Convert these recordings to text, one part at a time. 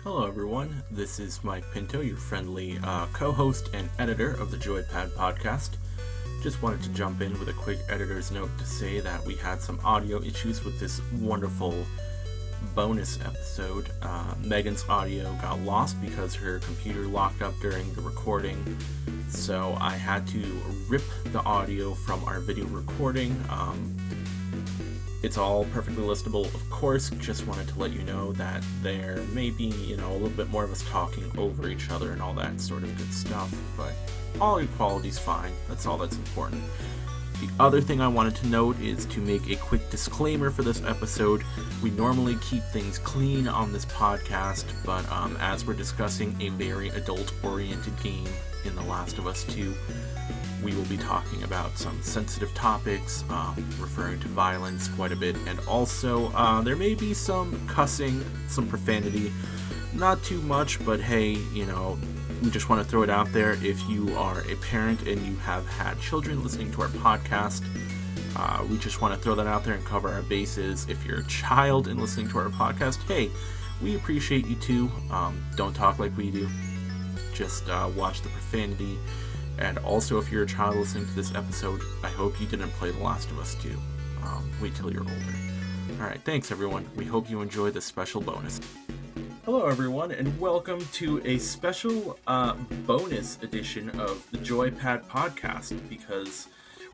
Hello everyone, this is Mike Pinto, your friendly co-host and editor of the JoyPad podcast. Just wanted to jump in with a quick editor's note to say that we had some audio issues with this wonderful bonus episode. Megan's audio got lost because her computer locked up during the recording, so I had to rip the audio from our video recording. It's all perfectly listable, of course. Just wanted to let you know that there may be, a little bit more of us talking over each other and all that sort of good stuff, but audio quality's fine. That's all that's important. The other thing I wanted to note is to make a quick disclaimer for this episode. We normally keep things clean on this podcast, but as we're discussing a very adult-oriented game in The Last of Us 2, we will be talking about some sensitive topics, referring to violence quite a bit, and also there may be some cussing, some profanity. Not too much, but hey, we just want to throw it out there. If you are a parent and you have had children listening to our podcast, we just want to throw that out there and cover our bases. If you're a child and listening to our podcast, hey, we appreciate you too. Don't talk like we do. Just watch the profanity. And also, if you're a child listening to this episode, I hope you didn't play The Last of Us 2. Wait till you're older. Alright, thanks everyone. We hope you enjoy this special bonus. Hello everyone, and welcome to a special bonus edition of the JoyPad podcast, because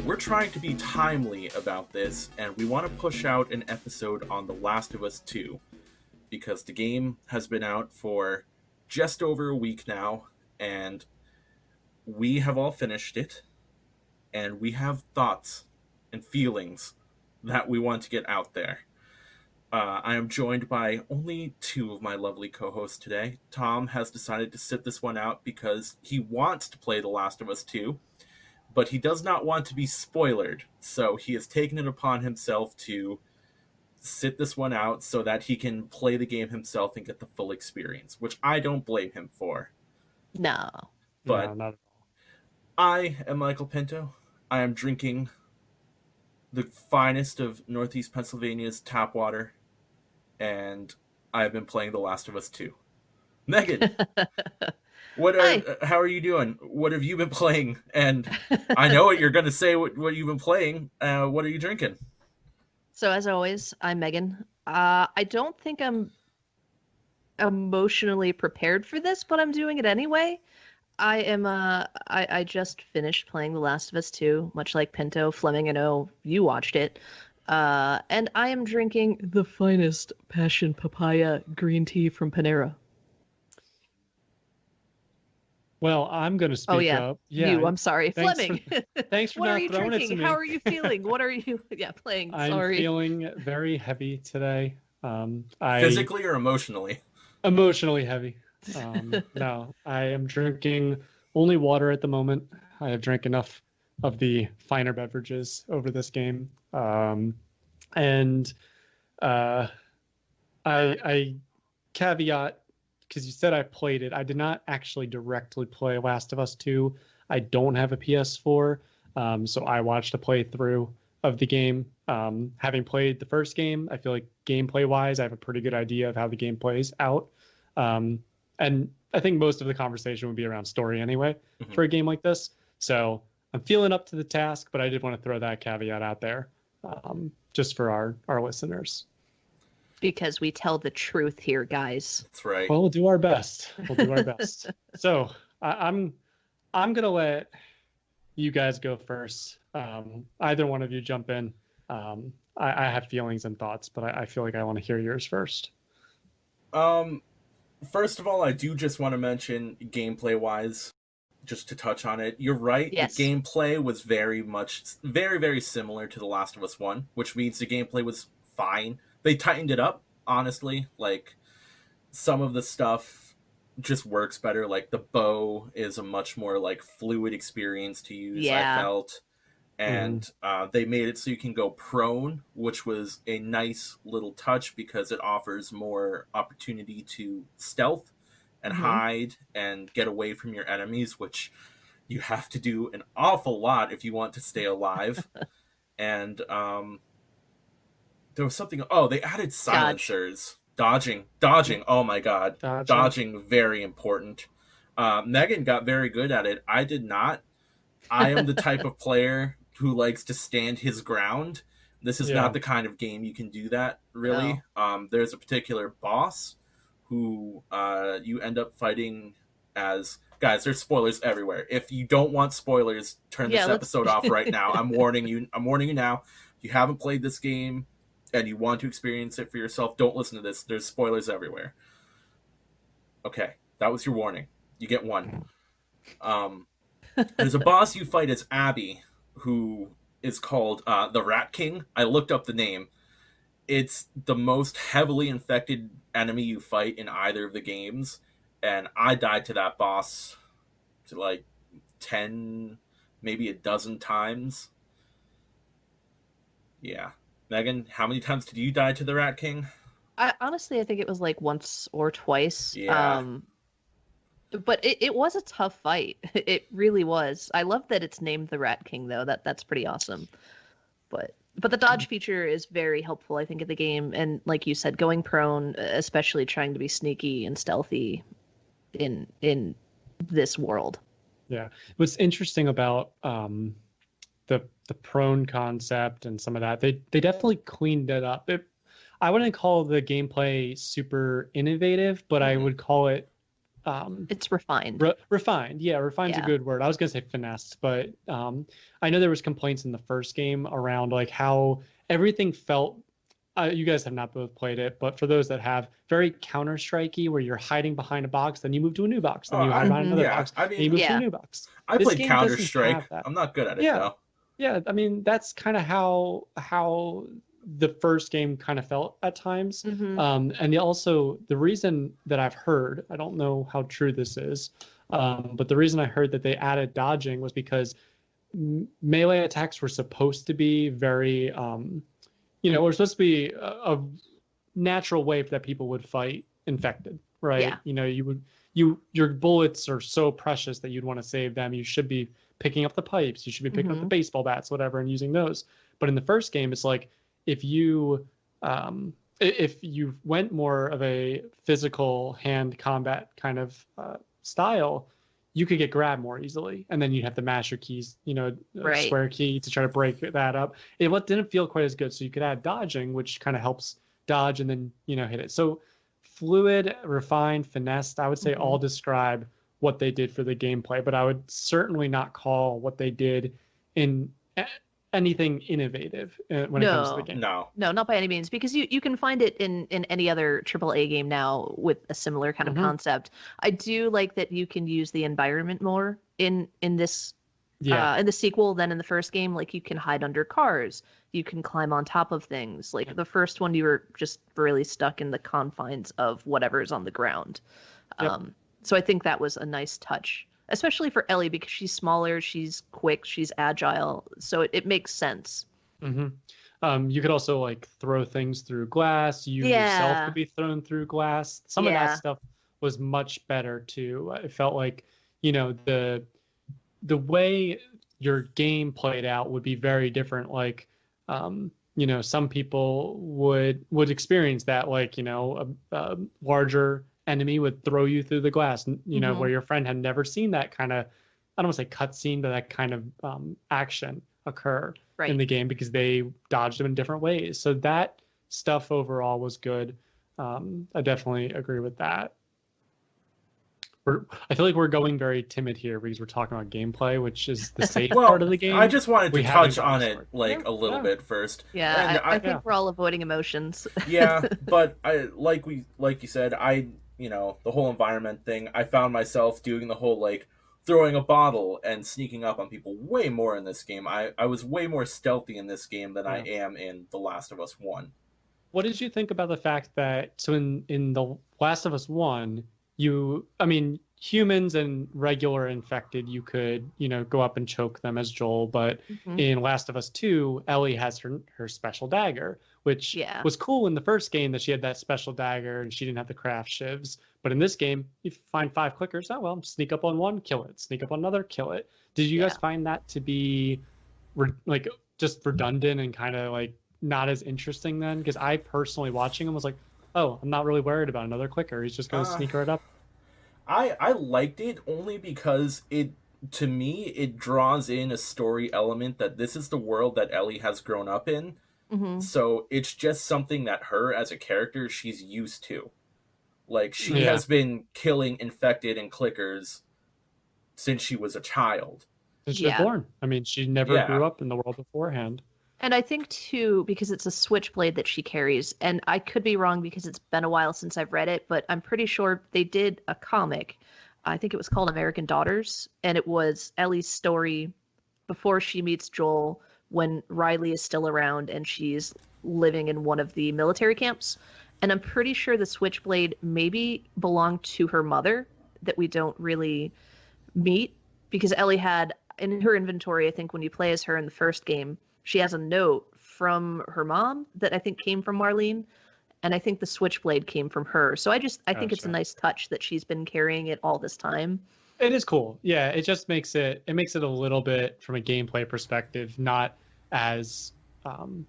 we're trying to be timely about this, and we want to push out an episode on The Last of Us 2, because the game has been out for just over a week now, and we have all finished it, and we have thoughts and feelings that we want to get out there. I am joined by only two of my lovely co-hosts today. Tom has decided to sit this one out because he wants to play The Last of Us 2, but he does not want to be spoilered, so he has taken it upon himself to sit this one out so that he can play the game himself and get the full experience, which I don't blame him for. No. But No, not at all. I am Michael Pinto. I am drinking the finest of Northeast Pennsylvania's tap water, and I have been playing The Last of Us 2. Megan, how are you doing? What have you been playing? And I know what you're going to say, what you've been playing. What are you drinking? So as always, I'm Megan. I don't think I'm emotionally prepared for this, but I'm doing it anyway. I just finished playing The Last of Us 2, much like Pinto. Fleming, I know you watched it. And I am drinking the finest passion papaya green tea from Panera. Well, I'm going to speak up. Yeah, I'm sorry. Thanks Fleming, thanks for what not are you throwing drinking? it to me. How are you feeling? What are you playing? I'm Sorry. feeling very heavy today. Physically or emotionally? Emotionally heavy. No, I am drinking only water at the moment. I have drank enough of the finer beverages over this game. And I caveat, because you said I played it. I did not actually directly play Last of Us 2. I don't have a PS4, so I watched a playthrough of the game. Having played the first game, I feel like gameplay-wise, I have a pretty good idea of how the game plays out. And I think most of the conversation would be around story anyway for a game like this. So I'm feeling up to the task, but I did want to throw that caveat out there just for our listeners. Because we tell the truth here, guys. That's right. Well, we'll do our best. So I'm gonna let you guys go first. Either one of you jump in. I have feelings and thoughts, but I feel like I want to hear yours first. First of all, I do just want to mention gameplay-wise, just to touch on it. You're right. Yes. The gameplay was very, very similar to The Last of Us 1, which means the gameplay was fine. They tightened it up, honestly. Like, some of the stuff just works better. Like, the bow is a much more, fluid experience to use, Yeah. I felt. And they made it so you can go prone, which was a nice little touch because it offers more opportunity to stealth and hide and get away from your enemies, which you have to do an awful lot if you want to stay alive. And there was something... Oh, they added silencers. Dodging. Oh my god. Dodging, very important. Megan got very good at it. I did not. I am the type of player who likes to stand his ground. This is not the kind of game you can do that, really. No. There's a particular boss who you end up fighting as... Guys, there's spoilers everywhere. If you don't want spoilers, turn this episode off right now. I'm warning you now. If you haven't played this game and you want to experience it for yourself, don't listen to this. There's spoilers everywhere. Okay, that was your warning. You get one. There's a boss you fight as Abby, who is called the Rat King. I looked up the name. It's the most heavily infected enemy you fight in either of the games. And I died to that boss to like 10, maybe a dozen times. Yeah. Megan, how many times did you die to the Rat King? I think it was like once or twice. Yeah. But it was a tough fight. It really was. I love that it's named the Rat King, though. That's pretty awesome. But the dodge feature is very helpful, I think, in the game. And like you said, going prone, especially trying to be sneaky and stealthy in this world. Yeah. What's interesting about the prone concept and some of that, they definitely cleaned it up. I wouldn't call the gameplay super innovative, but I would call it it's refined. Refined. Yeah, refined's a good word. I was gonna say finessed, but I know there was complaints in the first game around like how everything felt. You guys have not both played it, but for those that have, very Counter-Strikey, where you're hiding behind a box, then you move to a new box, then you hide behind another box, and you move to a new box. I played Counter-Strike. I'm not good at it though. Yeah, I mean that's kind of how the first game kind of felt at times. And also the reason that I've heard, I don't know how true this is, but the reason I heard that they added dodging was because melee attacks were supposed to be very, were supposed to be a natural way that people would fight infected, right? Yeah. Your bullets are so precious that you'd want to save them. You should be picking up the pipes. You should be picking up the baseball bats, whatever, and using those. But in the first game, it's like, if you went more of a physical hand combat kind of style, you could get grabbed more easily, and then you have to mash your keys, square key to try to break that up. It didn't feel quite as good, so you could add dodging, which kind of helps dodge and then hit it. So fluid, refined, finessed, I would say all describe what they did for the gameplay, but I would certainly not call what they did in anything innovative when it comes to the game. No, not by any means, because you can find it in any other AAA game now with a similar kind of concept. I do like that you can use the environment more in this in the sequel than in the first game. Like, you can hide under cars, you can climb on top of things. Like the first one, you were just really stuck in the confines of whatever's on the ground. So I think that was a nice touch, especially for Ellie, because she's smaller, she's quick, she's agile, so it makes sense. You could also like throw things through glass. You yourself could be thrown through glass. Some of that stuff was much better too. It felt like, the way your game played out would be very different. Like, some people would experience that, like, a larger enemy would throw you through the glass, where your friend had never seen that kind of, I don't want to say cutscene, but that kind of action occur in the game, because they dodged them in different ways. So that stuff overall was good. I definitely agree with that. I feel like we're going very timid here because we're talking about gameplay, which is the safe part of the game. I just wanted to touch on it a little bit first. Yeah, I think we're all avoiding emotions. Yeah, but like you said, the whole environment thing, I found myself doing the whole, like, throwing a bottle and sneaking up on people way more in this game. I was way more stealthy in this game than I am in The Last of Us 1. What did you think about the fact that, so in The Last of Us 1, humans and regular infected, you could, go up and choke them as Joel, but in Last of Us 2, Ellie has her special dagger, which was cool in the first game, that she had that special dagger and she didn't have the craft shivs. But in this game, you find 5 clickers. Oh, well, sneak up on one, kill it. Sneak up on another, kill it. Did you guys find that to be just redundant and kind of like not as interesting then? Because I personally, watching them, was like, oh, I'm not really worried about another clicker. He's just going to Uh, sneak right up. I liked it only because it, to me, it draws in a story element that this is the world that Ellie has grown up in. Hmm. So it's just something that her as a character she's used to. Like she Yeah, has been killing infected and clickers since she was a child. since she was Yeah. born. I mean, she never Yeah. grew up in the world beforehand. And I think too, because it's a switchblade that she carries, and I could be wrong because it's been a while since I've read it, but I'm pretty sure they did a comic. I think it was called American Daughters, and it was Ellie's story before she meets Joel when Riley is still around and she's living in one of the military camps. And I'm pretty sure the switchblade maybe belonged to her mother that we don't really meet because Ellie had in her inventory, I think when you play as her in the first game, she has a note from her mom that I think came from Marlene, and I think the switchblade came from her. So I think it's a Gotcha. nice touch that she's been carrying it all this time. It is cool. Yeah, it just makes it a little bit from a gameplay perspective, not as you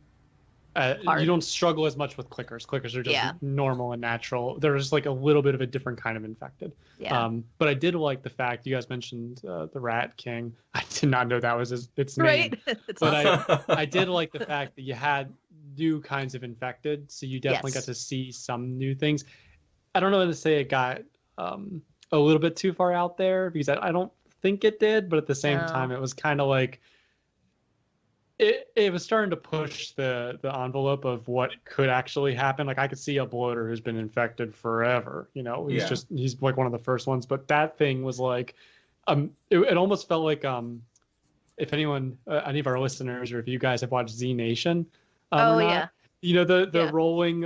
Hard. don't struggle as much with clickers. Clickers are just Yeah. normal and natural. There's like a little bit of a different kind of infected. Yeah. But I did like the fact you guys mentioned the Rat King. I did not know that was its name. Right? It's But awesome. I did like the fact that you had new kinds of infected, so you definitely got Yes. to see some new things. I don't know how to say it got a little bit too far out there because I don't think it did, but at the same No. time, it was kind of like it was starting to push the envelope of what could actually happen. Like I could see a bloater who's been infected forever. You know, Yeah. he's like one of the first ones, but that thing was like, it almost felt like if anyone, any of our listeners, or if you guys have watched Z Nation, Oh or yeah. not, you know the Yeah. rolling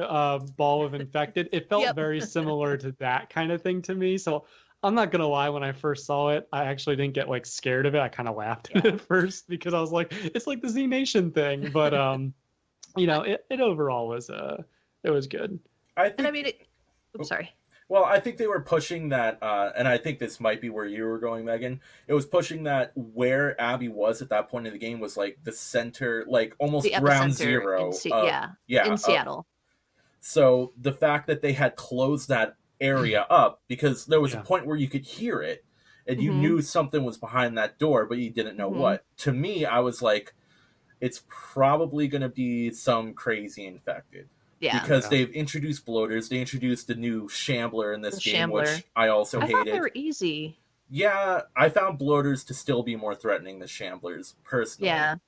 ball of infected. It felt Yep. very similar to that kind of thing to me. So I'm not gonna lie, when I first saw it, I actually didn't get like scared of it. I kind of laughed at Yeah. it at first because I was like, it's like the Z Nation thing. But you know, it overall was it was good. I And I think. mean it. Oops, sorry. Well, I think they were pushing that, and I think this might be where you were going, Megan. It was pushing that where Abby was at that point in the game was like the center, like The almost ground epicenter in zero of, yeah, yeah. in Seattle. So the fact that they had closed that area up because there was a Yeah. point where you could hear it and you Mhm. knew something was behind that door, but you didn't know Mhm. what. To me, I was like, it's probably going to be some crazy infected Yeah. because Yeah. they've introduced bloaters. They introduced the new Shambler in this The game, Shambler. which I also I thought they hated. were easy. Yeah, I found bloaters to still be more threatening than Shamblers, personally. Yeah. And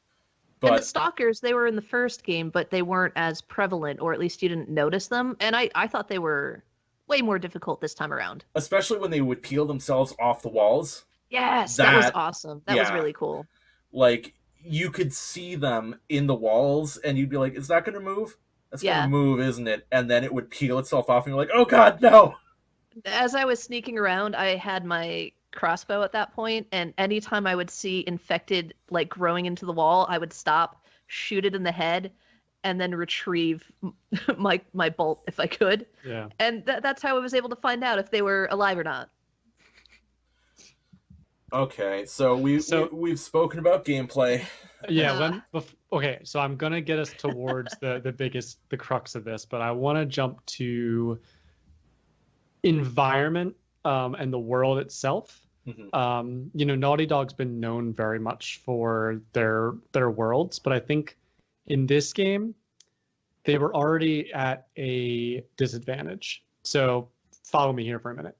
the But stalkers, they were in the first game, but they weren't as prevalent, or at least you didn't notice them. And I thought they were way more difficult this time around. especially when they would peel themselves off the walls, Yes, that was that, awesome. That was yeah, really cool. like, you could see them in the walls and you'd be like, is that going to move? That's going to Yeah. move, isn't it? And then it would peel itself off and you're like, oh god, no! As I was sneaking around, I had my crossbow at that point, and anytime I would see infected like growing into the wall, I would stop, shoot it in the head, and then retrieve my bolt if I could. Yeah. And that's how I was able to find out if they were alive or not. Okay, so So- we've spoken about gameplay. Yeah, okay, so I'm gonna get us towards the crux of this, but I want to jump to environment and the world itself. Mhm. You know, Naughty Dog's been known very much for their worlds, but I think in this game they were already at a disadvantage. So follow me here for a minute.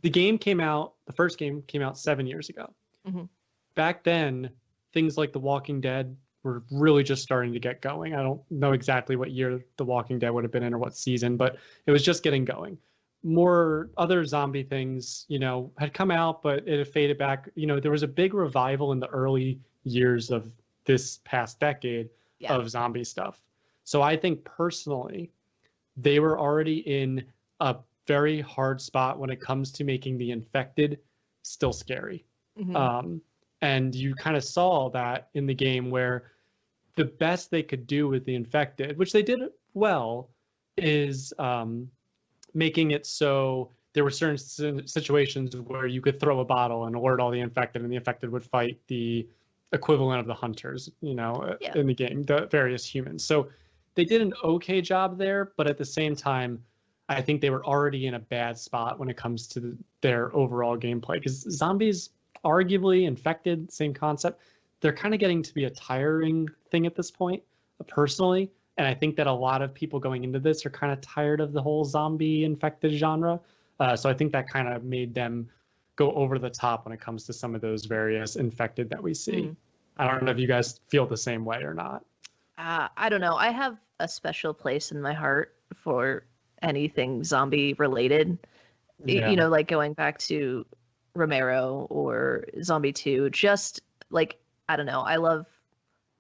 The first game came out 7 years ago. Mhm. Back then, things like The Walking Dead were really just starting to get going. I don't know exactly what year The Walking Dead would have been in or what season, but it was just getting going. More other zombie things, you know, had come out, but it had faded back. You know, there was a big revival in the early years of this past decade Yeah. of zombie stuff. So I think personally, they were already in a very hard spot when it comes to making the infected still scary. Mhm. And you kind of saw that in the game where the best they could do with the infected, which they did well, is making it so there were certain situations where you could throw a bottle and alert all the infected, and the infected would fight the equivalent of the hunters, you know, Yeah. in the game, the various humans. So they did an okay job there, but at the same time, I think they were already in a bad spot when it comes to their overall gameplay. Because zombies, arguably infected, same concept, they're kind of getting to be a tiring thing at this point, personally. And I think that a lot of people going into this are kind of tired of the whole zombie infected genre. So I think that kind of made them go over the top when it comes to some of those various infected that we see. I don't know if you guys feel the same way or not. I don't know. I have a special place in my heart for anything zombie related. Yeah. You know, like going back to Romero or Zombie 2, just like, I don't know. I love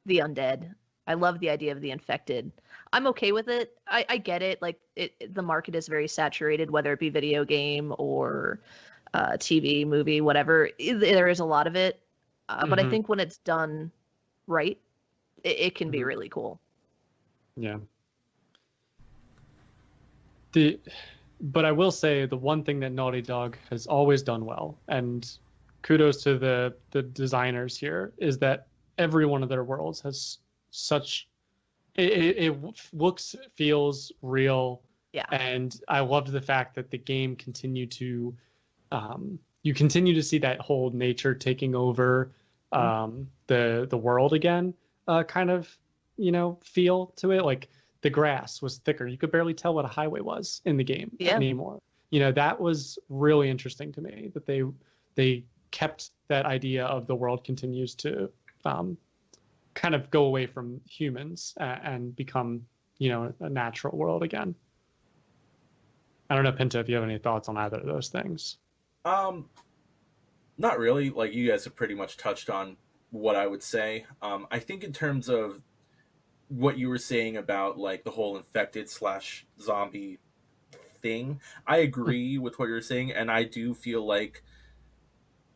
the undead. I love the idea of the infected. I'm okay with it. I get it. Like the market is very saturated, whether it be video game or TV, movie, whatever. There is a lot of it. But I think when it's done right, it can be really cool. Yeah. But I will say the one thing that Naughty Dog has always done well, and kudos to the designers here, is that every one of their worlds has such it looks, feels real. Yeah. And I loved the fact that the game continued to you continue to see that whole nature taking over the world again, kind of, feel to it. Like the grass was thicker. You could barely tell what a highway was in the game anymore. That was really interesting to me, that they kept that idea of the world continues to kind of go away from humans and become, a natural world again. I don't know, Pinto, if you have any thoughts on either of those things. Not really. Like, you guys have pretty much touched on what I would say. I think in terms of what you were saying about like the whole infected / zombie thing, I agree with what you're saying, and I do feel like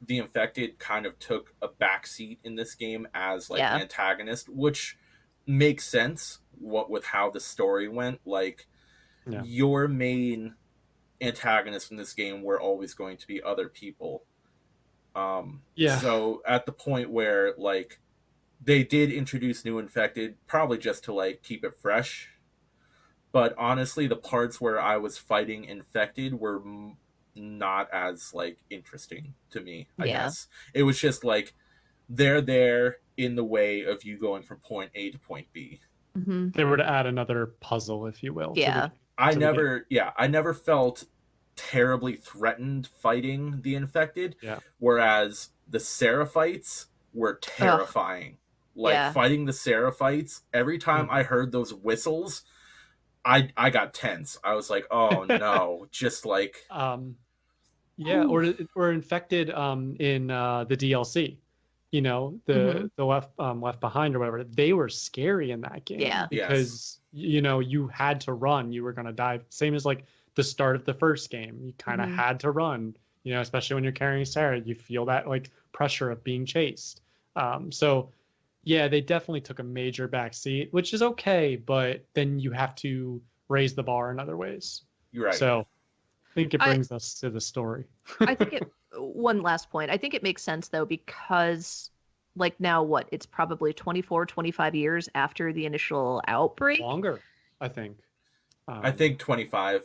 the infected kind of took a backseat in this game as like an antagonist, which makes sense with how the story went. Like your main antagonists in this game were always going to be other people. So at the point where like they did introduce new infected, probably just to like keep it fresh, but honestly the parts where I was fighting infected were not as like interesting to me. I guess it was just like they're there in the way of you going from point A to point B. They were to add another puzzle, if you will. I never felt terribly threatened fighting the infected, whereas the Seraphites were terrifying. Fighting the Seraphites, every time I heard those whistles, I got tense. I was like, oh no. Just like or infected in the DLC, the Left Behind or whatever. They were scary in that game because you had to run. You were going to die, same as like the start of the first game. You kind of had to run, especially when you're carrying Sarah. You feel that like pressure of being chased. So they definitely took a major backseat, which is okay, but then you have to raise the bar in other ways. You're right. So I think it brings us to the story. I think one last point. I think it makes sense though, because like now it's probably 24, 25 years after the initial outbreak. Longer, I think. I think 25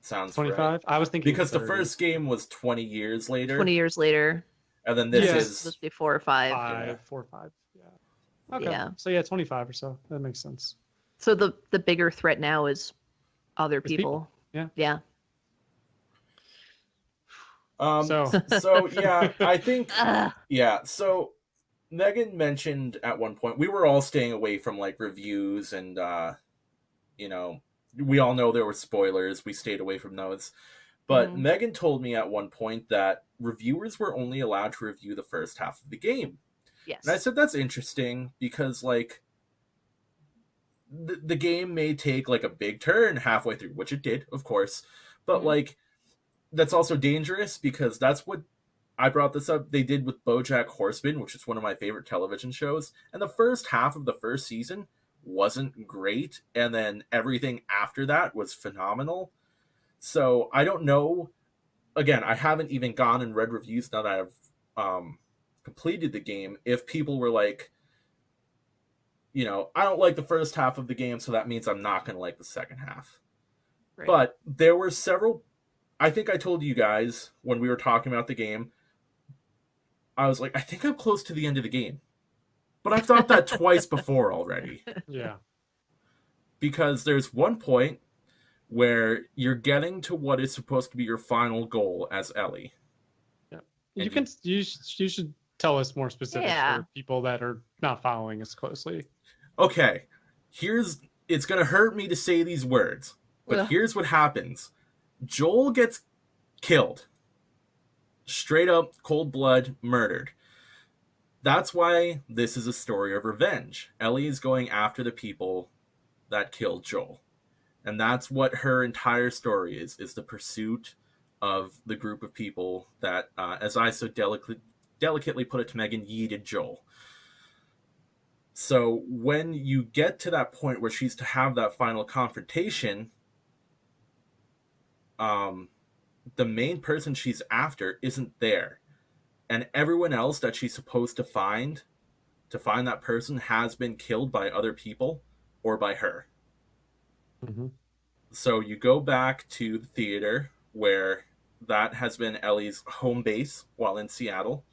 sounds 25. Right. I was thinking because 30. The first game was 20 years later. 20 years later. And then this is supposed to be 4 or 5. 4 or 5. Yeah. Okay. Yeah. So 25 or so. That makes sense. So the bigger threat now is other people. Yeah. Yeah. So yeah, I think so Megan mentioned at one point we were all staying away from like reviews and we all know there were spoilers. We stayed away from those. But Megan told me at one point that reviewers were only allowed to review the first half of the game. Yes. And I said that's interesting because like the game may take like a big turn halfway through, which it did, of course. But like that's also dangerous because that's what I brought this up. They did with BoJack Horseman, which is one of my favorite television shows. And the first half of the first season wasn't great. And then everything after that was phenomenal. So I don't know. Again, I haven't even gone and read reviews now that I've completed the game. If people were like, I don't like the first half of the game, so that means I'm not going to like the second half. Right. But there were several. I think I told you guys when we were talking about the game, I was like, I think I'm close to the end of the game. But I've thought that twice before already. Yeah. Because there's one point where you're getting to what is supposed to be your final goal as Ellie. Yeah. You should tell us more specifics for people that are not following us closely. Okay. It's going to hurt me to say these words, but here's what happens. Joel gets killed. Straight up, cold blood, murdered. That's why this is a story of revenge. Ellie is going after the people that killed Joel. And that's what her entire story is the pursuit of the group of people that, as I so delicately put it to Megan, yeeted Joel. So when you get to that point where she's to have that final confrontation, the main person she's after isn't there. And everyone else that she's supposed to find that person has been killed by other people or by her. Mm-hmm. So you go back to the theater where that has been Ellie's home base while in Seattle,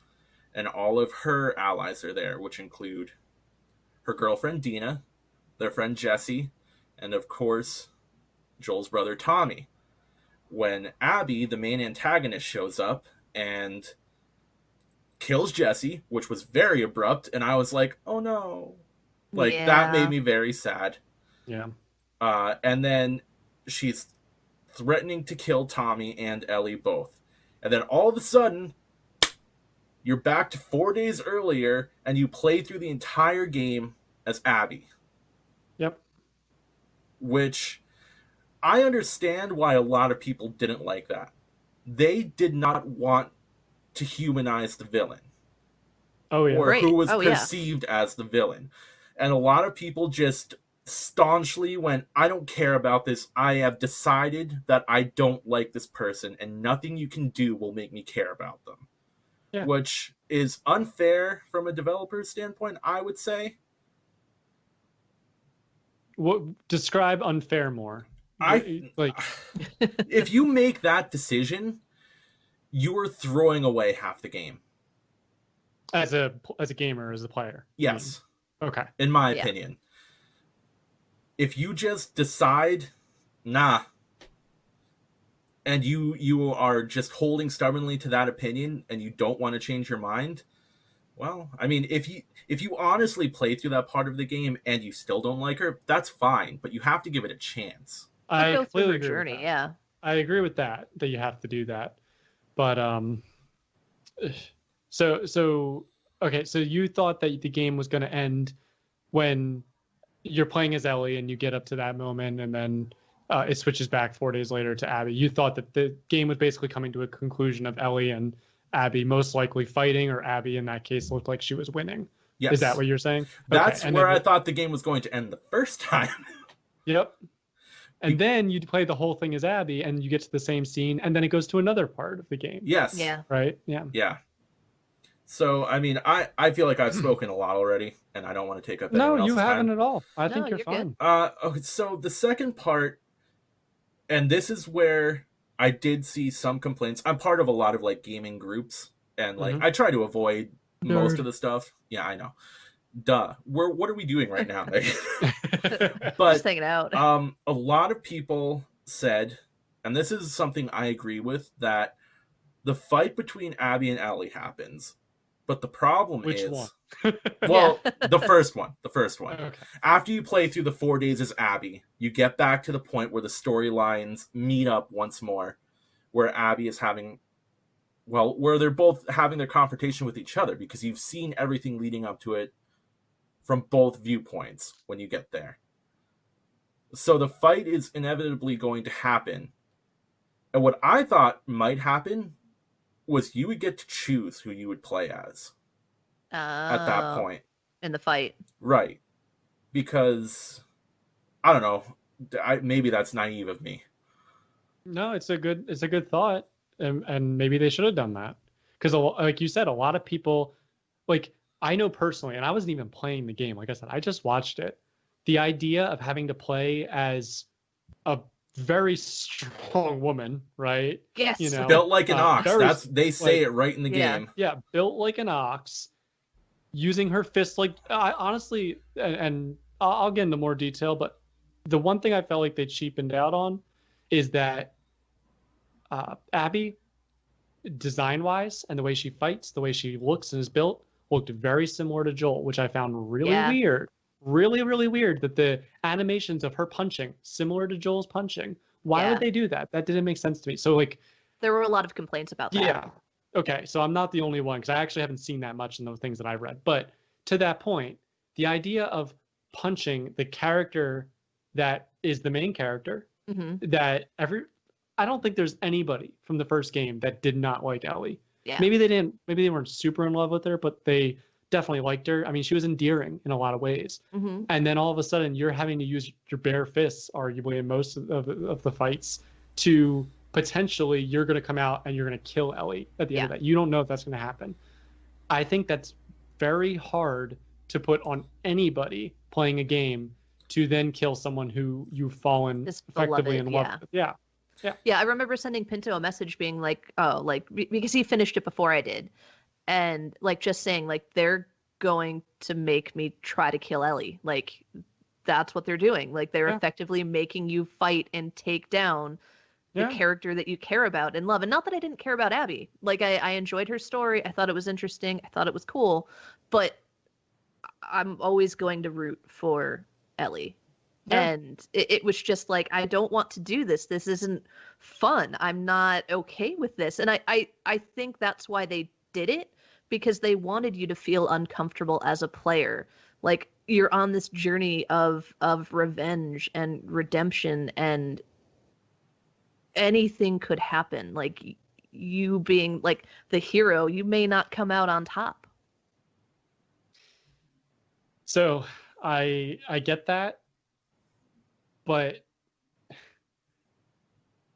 and all of her allies are there, which include her girlfriend Dina, their friend Jesse, and of course Joel's brother Tommy. When Abby, the main antagonist, shows up and kills Jesse, which was very abrupt, and I was like, oh no. That made me very sad. Yeah. And then she's threatening to kill Tommy and Ellie both. And then all of a sudden, you're back to 4 days earlier, and you play through the entire game as Abby. Yep. Which, I understand why a lot of people didn't like that. They did not want to humanize the villain. Oh, yeah. Or who was perceived as the villain. And a lot of people just staunchly went, I don't care about this. I have decided that I don't like this person, and nothing you can do will make me care about them. Yeah. Which is unfair from a developer's standpoint, I would say. Describe unfair more. If you make that decision, you are throwing away half the game. As a gamer, as a player. Yes. Okay. In my opinion. If you just decide, nah, and you are just holding stubbornly to that opinion and you don't want to change your mind, well, I mean, if you honestly play through that part of the game and you still don't like her, that's fine, but you have to give it a chance. I go through completely her agree journey, with that. yeah. I agree with that you have to do that. But so okay, so you thought that the game was going to end when you're playing as Ellie and you get up to that moment, and then it switches back 4 days later to Abby. You thought that the game was basically coming to a conclusion of Ellie and Abby most likely fighting, or Abby in that case looked like she was winning. Yes. Is that what you're saying? That's where I thought the game was going to end the first time. Yep. And then you play the whole thing as Abby, and you get to the same scene, and then it goes to another part of the game. Yes. Yeah. Right? Yeah. Yeah. So, I mean, I feel like I've spoken a lot already, and I don't want to take up anyone else's time. No, you haven't at all. I think you're fine. Okay, so the second part, and this is where I did see some complaints. I'm part of a lot of, gaming groups, and, I try to avoid most of the stuff. Yeah, I know. Duh. What are we doing right now? But just hanging out. A lot of people said, and this is something I agree with, that the fight between Abby and Ellie happens, but the problem Which is one? the first one. Okay. After you play through the 4 days as Abby, you get back to the point where the storylines meet up once more, where Abby is where they're both having their confrontation with each other, because you've seen everything leading up to it from both viewpoints when you get there. So the fight is inevitably going to happen. And what I thought might happen was you would get to choose who you would play as at that point. In the fight. Right. Because, I don't know, maybe that's naive of me. No, it's a good thought. And maybe they should have done that. Because, like you said, a lot of people, I know personally, and I wasn't even playing the game. Like I said, I just watched it. The idea of having to play as a very strong woman, right? Yes. You know, Built like an ox. very They say like, it right in the Yeah. game. yeah, built like an ox, using her fists. Like I honestly, and I'll get into more detail, but the one thing I felt like they cheapened out on is that Abby, design-wise, and the way she fights, the way she looks and is built, looked very similar to Joel, which I found really Yeah. weird. Really, really weird that the animations of her punching similar to Joel's punching. Why Yeah. would they do that? That didn't make sense to me. So like, There were a lot of complaints about that. yeah, okay. So I'm not the only one because I actually haven't seen that much in the things that I've read. But to that point, the idea of punching the character that is the main character, Hmm. that I don't think there's anybody from the first game that did not like Ellie. Yeah. Maybe they weren't super in love with her, but they definitely liked her. I mean, she was endearing in a lot of ways. Hmm. And then all of a sudden you're having to use your bare fists, arguably in most of the fights, to potentially you're going to come out and you're going to kill Ellie at the end of that. You don't know if that's going to happen. I think that's very hard to put on anybody playing a game to then kill someone who you've fallen effectively in love with. Yeah. Yeah, I remember sending Pinto a message being like, oh, like, because he finished it before I did. And like just saying, like, they're going to make me try to kill Ellie. Like, that's what they're doing. Like, they're effectively making you fight and take down the character that you care about and love. And not that I didn't care about Abby. Like, I enjoyed her story. I thought it was interesting. I thought it was cool. But I'm always going to root for Ellie. Yeah. And it was just like, I don't want to do this. This isn't fun. I'm not okay with this. And I think that's why they did it, because they wanted you to feel uncomfortable as a player. Like, you're on this journey of revenge and redemption, and anything could happen. Like, you being like the hero, you may not come out on top. So I get that. But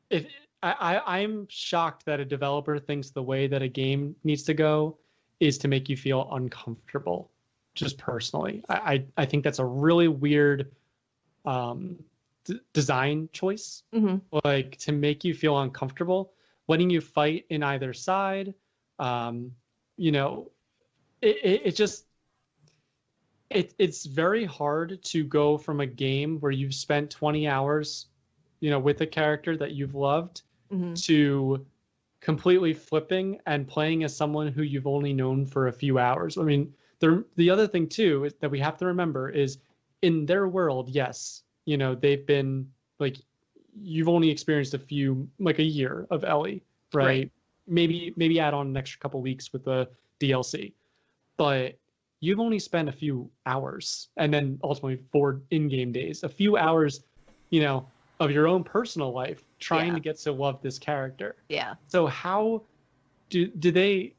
if I'm shocked that a developer thinks the way that a game needs to go is to make you feel uncomfortable, just personally. I think that's a really weird design choice. Mm-hmm. Like, to make you feel uncomfortable, letting you fight in either side. You know, it just it's very hard to go from a game where you've spent 20 hours, you know, with a character that you've loved, mm-hmm. to completely flipping and playing as someone who you've only known for a few hours. I mean, the other thing too is that we have to remember is, in their world, yes, you know, they've been like, you've only experienced a year of Ellie, right? Maybe add on an extra couple weeks with the DLC, but you've only spent a few hours, and then ultimately 4 in-game days, a few hours, you know, of your own personal life trying to get to love this character. Yeah. So how do they,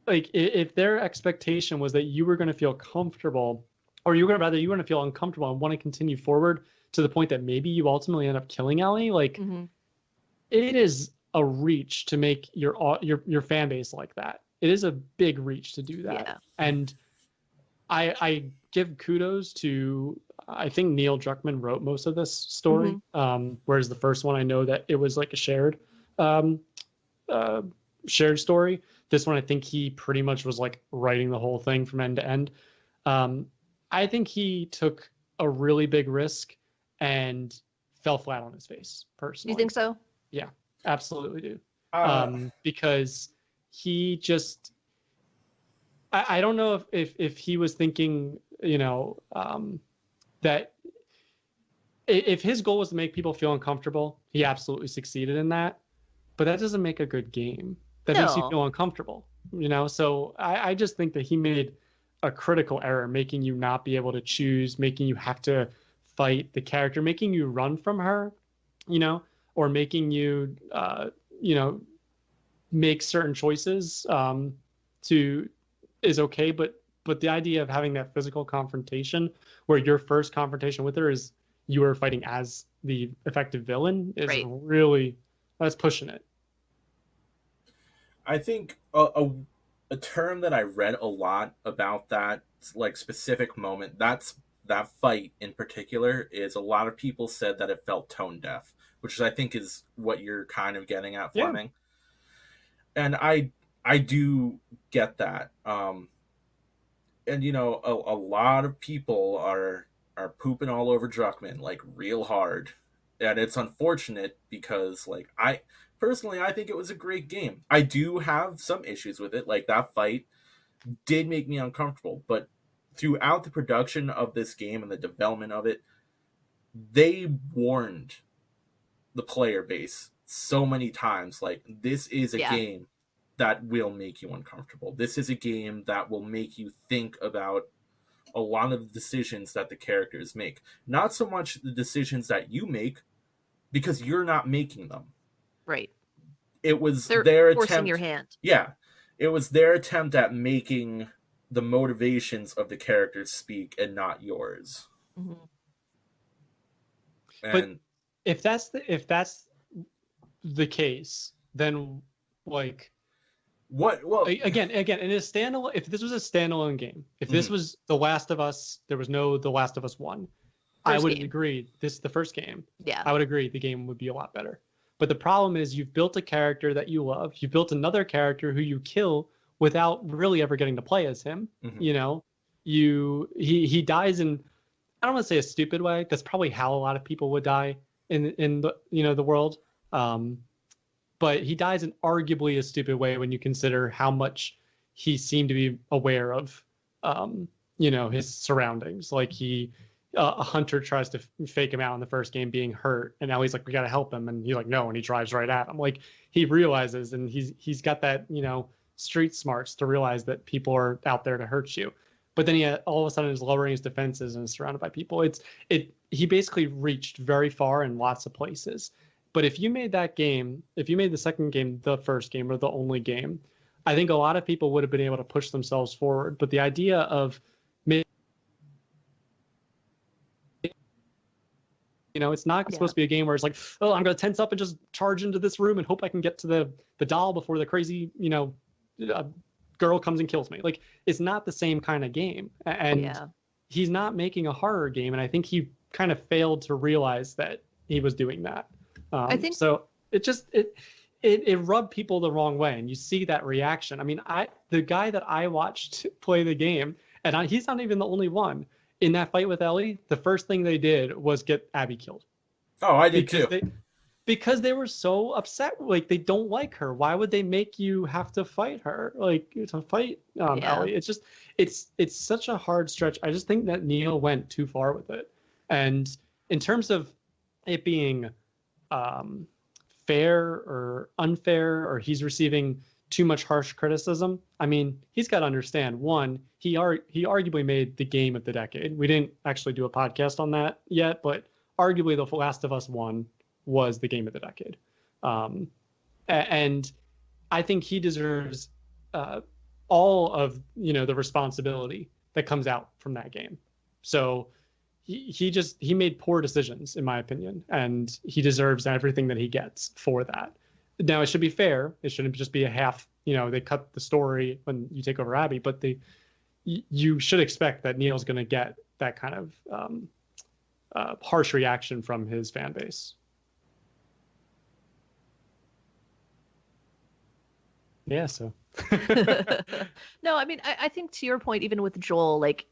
like, if their expectation was that you were going to feel comfortable, or you were going to feel uncomfortable and want to continue forward to the point that maybe you ultimately end up killing Ellie, like, mm-hmm. it is a reach to make your fan base like that. It is a big reach to do that. Yeah. And I give kudos to, I think Neil Druckmann wrote most of this story, mm-hmm. Whereas the first one, I know that it was like a shared story. This one, I think he pretty much was like writing the whole thing from end to end. I think he took a really big risk and fell flat on his face, personally. You think so? Yeah, absolutely do. Because he just, I don't know if he was thinking, you know, that if his goal was to make people feel uncomfortable, he absolutely succeeded in that. But that doesn't make a good game. That makes you feel uncomfortable, you know? So I just think that he made a critical error, making you not be able to choose, making you have to fight the character, making you run from her, you know, or making you, you know, make certain choices is okay, but the idea of having that physical confrontation where your first confrontation with her is you are fighting as the effective villain is really, that's pushing it. I think a term that I read a lot about that like specific moment. That fight in particular is a lot of people said that it felt tone deaf, which I think is what you're kind of getting at, Yeah. Fleming. And I do get that. And you know, a lot of people are pooping all over Druckmann like real hard, and it's unfortunate because like I personally I think it was a great game. I do have some issues with it, like that fight did make me uncomfortable, but throughout the production of this game and the development of it, they warned the player base so many times like this is a Yeah. game that will make you uncomfortable. This is a game that will make you think about a lot of the decisions that the characters make. Not so much the decisions that you make, because you're not making them. Right. It was They're their forcing your attempt. hand. Yeah. It was their attempt at making the motivations of the characters speak and not yours. Mm-hmm. And but if that's the case, then like what well again in a standalone, if this was a standalone game, if this was The Last of Us, there was no The Last of Us 1, I would agree. This is the first game. Yeah. I would agree the game would be a lot better. But the problem is you've built a character that you love. You built another character who you kill without really ever getting to play as him. You know, he dies in, I don't want to say a stupid way. That's probably how a lot of people would die in the, you know, the world. But he dies in arguably a stupid way when you consider how much he seemed to be aware of, you know, his surroundings. Like a hunter tries to fake him out in the first game being hurt, and now he's like, we got to help him, and he's like, no, and he drives right at him. Like he realizes, and he's got that, you know, street smarts to realize that people are out there to hurt you. But then he all of a sudden is lowering his defenses and is surrounded by people. He basically reached very far in lots of places. But if you made that game, if you made the second game the first game or the only game, I think a lot of people would have been able to push themselves forward. But the idea of, you know, it's not supposed to be a game where it's like, oh, I'm going to tense up and just charge into this room and hope I can get to the doll before the crazy, you know, girl comes and kills me. Like, it's not the same kind of game. And he's not making a horror game. And I think he kind of failed to realize that he was doing that. I think so. It just, it rubbed people the wrong way. And you see that reaction. I mean, the guy that I watched play the game, and he's not even the only one. In that fight with Ellie, the first thing they did was get Abby killed. Oh, I did too. Because they were so upset. Like, they don't like her. Why would they make you have to fight her? Like, to fight Ellie. It's just, it's such a hard stretch. I just think that Neil went too far with it. And in terms of it being fair or unfair, or he's receiving too much harsh criticism, I mean, he's got to understand, one, he arguably made the game of the decade. We didn't actually do a podcast on that yet, but arguably The Last of Us 1 was the game of the decade. And I think he deserves all of, you know, the responsibility that comes out from that game. So he made poor decisions, in my opinion, and he deserves everything that he gets for that. Now, it should be fair. It shouldn't just be a half, you know, they cut the story when you take over Abby, but you should expect that Neil's going to get that kind of harsh reaction from his fan base. Yeah, so. No, I mean, I think to your point, even with Joel, like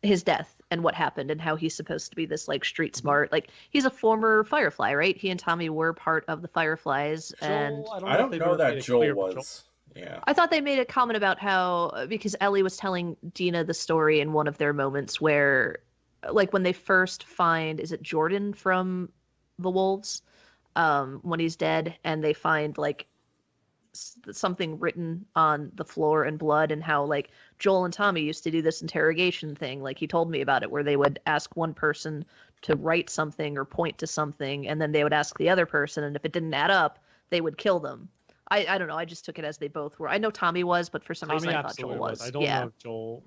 his death and what happened and how he's supposed to be this like street smart, like he's a former Firefly, right? He and Tommy were part of the Fireflies. Joel, and I don't know that Joel was. Yeah. I thought they made a comment about how, because Ellie was telling Dina the story in one of their moments where, like, when they first find, is it Jordan from the Wolves, when he's dead, and they find like something written on the floor in blood, and how like Joel and Tommy used to do this interrogation thing, like he told me about it, where they would ask one person to write something or point to something, and then they would ask the other person, and if it didn't add up, they would kill them. I don't know, I just took it as they both were. I know Tommy was, but for some reason I thought Joel was. I don't know if Joel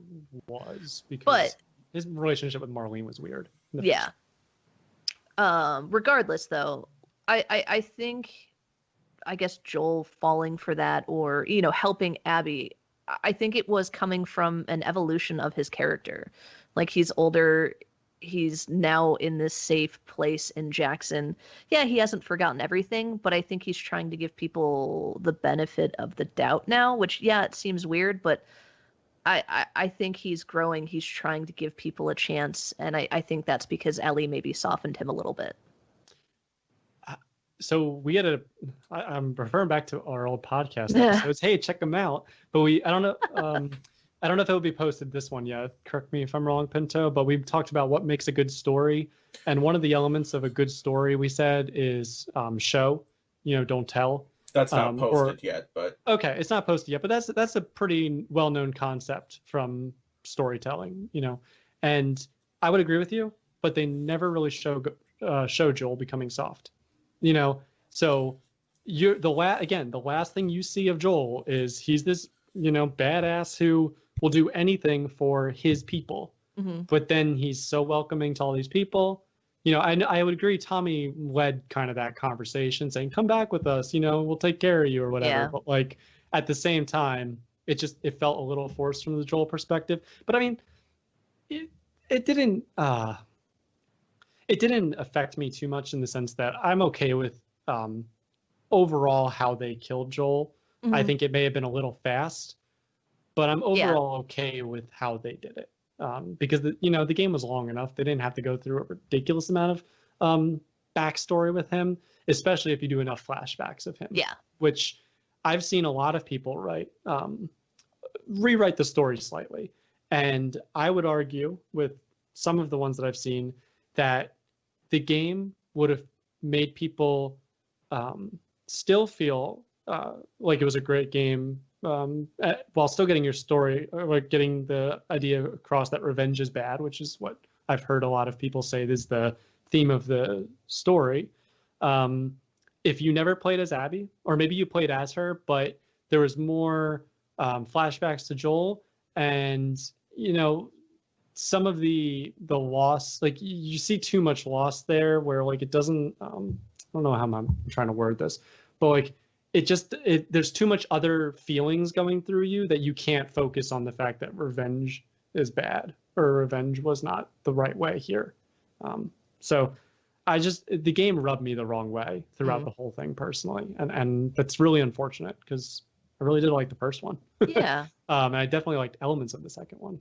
was, because his relationship with Marlene was weird. Yeah. Regardless though, I think, I guess Joel falling for that, or, you know, helping Abby, I think it was coming from an evolution of his character. Like, he's older, he's now in this safe place in Jackson. Yeah, he hasn't forgotten everything, but I think he's trying to give people the benefit of the doubt now, which, yeah, it seems weird, but I think he's growing. He's trying to give people a chance, and I think that's because Ellie maybe softened him a little bit. So we had I'm referring back to our old podcast episodes. Hey, check them out. But I don't know. I don't know if it will be posted this one yet. Correct me if I'm wrong, Pinto. But we talked about what makes a good story, and one of the elements of a good story we said is show. Don't tell. That's not posted yet, but okay, it's not posted yet. But that's a pretty well-known concept from storytelling. And I would agree with you. But they never really show Joel becoming soft. So the last thing you see of Joel is he's this badass who will do anything for his people. Mm-hmm. But then he's so welcoming to all these people. I would agree Tommy led kind of that conversation saying, come back with us, we'll take care of you or whatever. Yeah. But like at the same time, it felt a little forced from the Joel perspective. But I mean, it didn't affect me too much in the sense that I'm okay with overall how they killed Joel. Mm-hmm. I think it may have been a little fast, but I'm overall okay with how they did it. Because the game was long enough. They didn't have to go through a ridiculous amount of backstory with him, especially if you do enough flashbacks of him. Yeah. Which I've seen a lot of people rewrite the story slightly. And I would argue with some of the ones that I've seen that the game would have made people still feel like it was a great game while still getting your story, or like getting the idea across that revenge is bad, which is what I've heard a lot of people say is the theme of the story. If you never played as Abby, or maybe you played as her, but there was more flashbacks to Joel, and some of the loss, like you see too much loss there where like it doesn't I don't know how I'm trying to word this, but like there's too much other feelings going through you that you can't focus on the fact that revenge is bad or revenge was not the right way here. So the game rubbed me the wrong way throughout the whole thing personally, and that's really unfortunate because I really did like the first one. Yeah. And I definitely liked elements of the second one.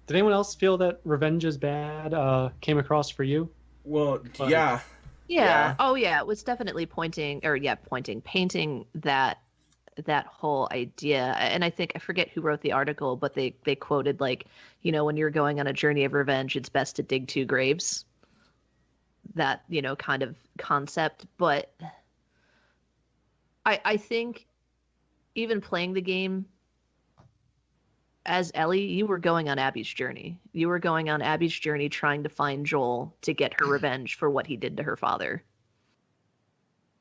Did anyone else feel that revenge is bad came across for you? Well, yeah. Oh, yeah. It was definitely painting that whole idea. And I forget who wrote the article, but they quoted like, when you're going on a journey of revenge, it's best to dig 2 graves. That, kind of concept. But I think even playing the game as Ellie, you were going on Abby's journey. You were going on Abby's journey trying to find Joel to get her revenge for what he did to her father.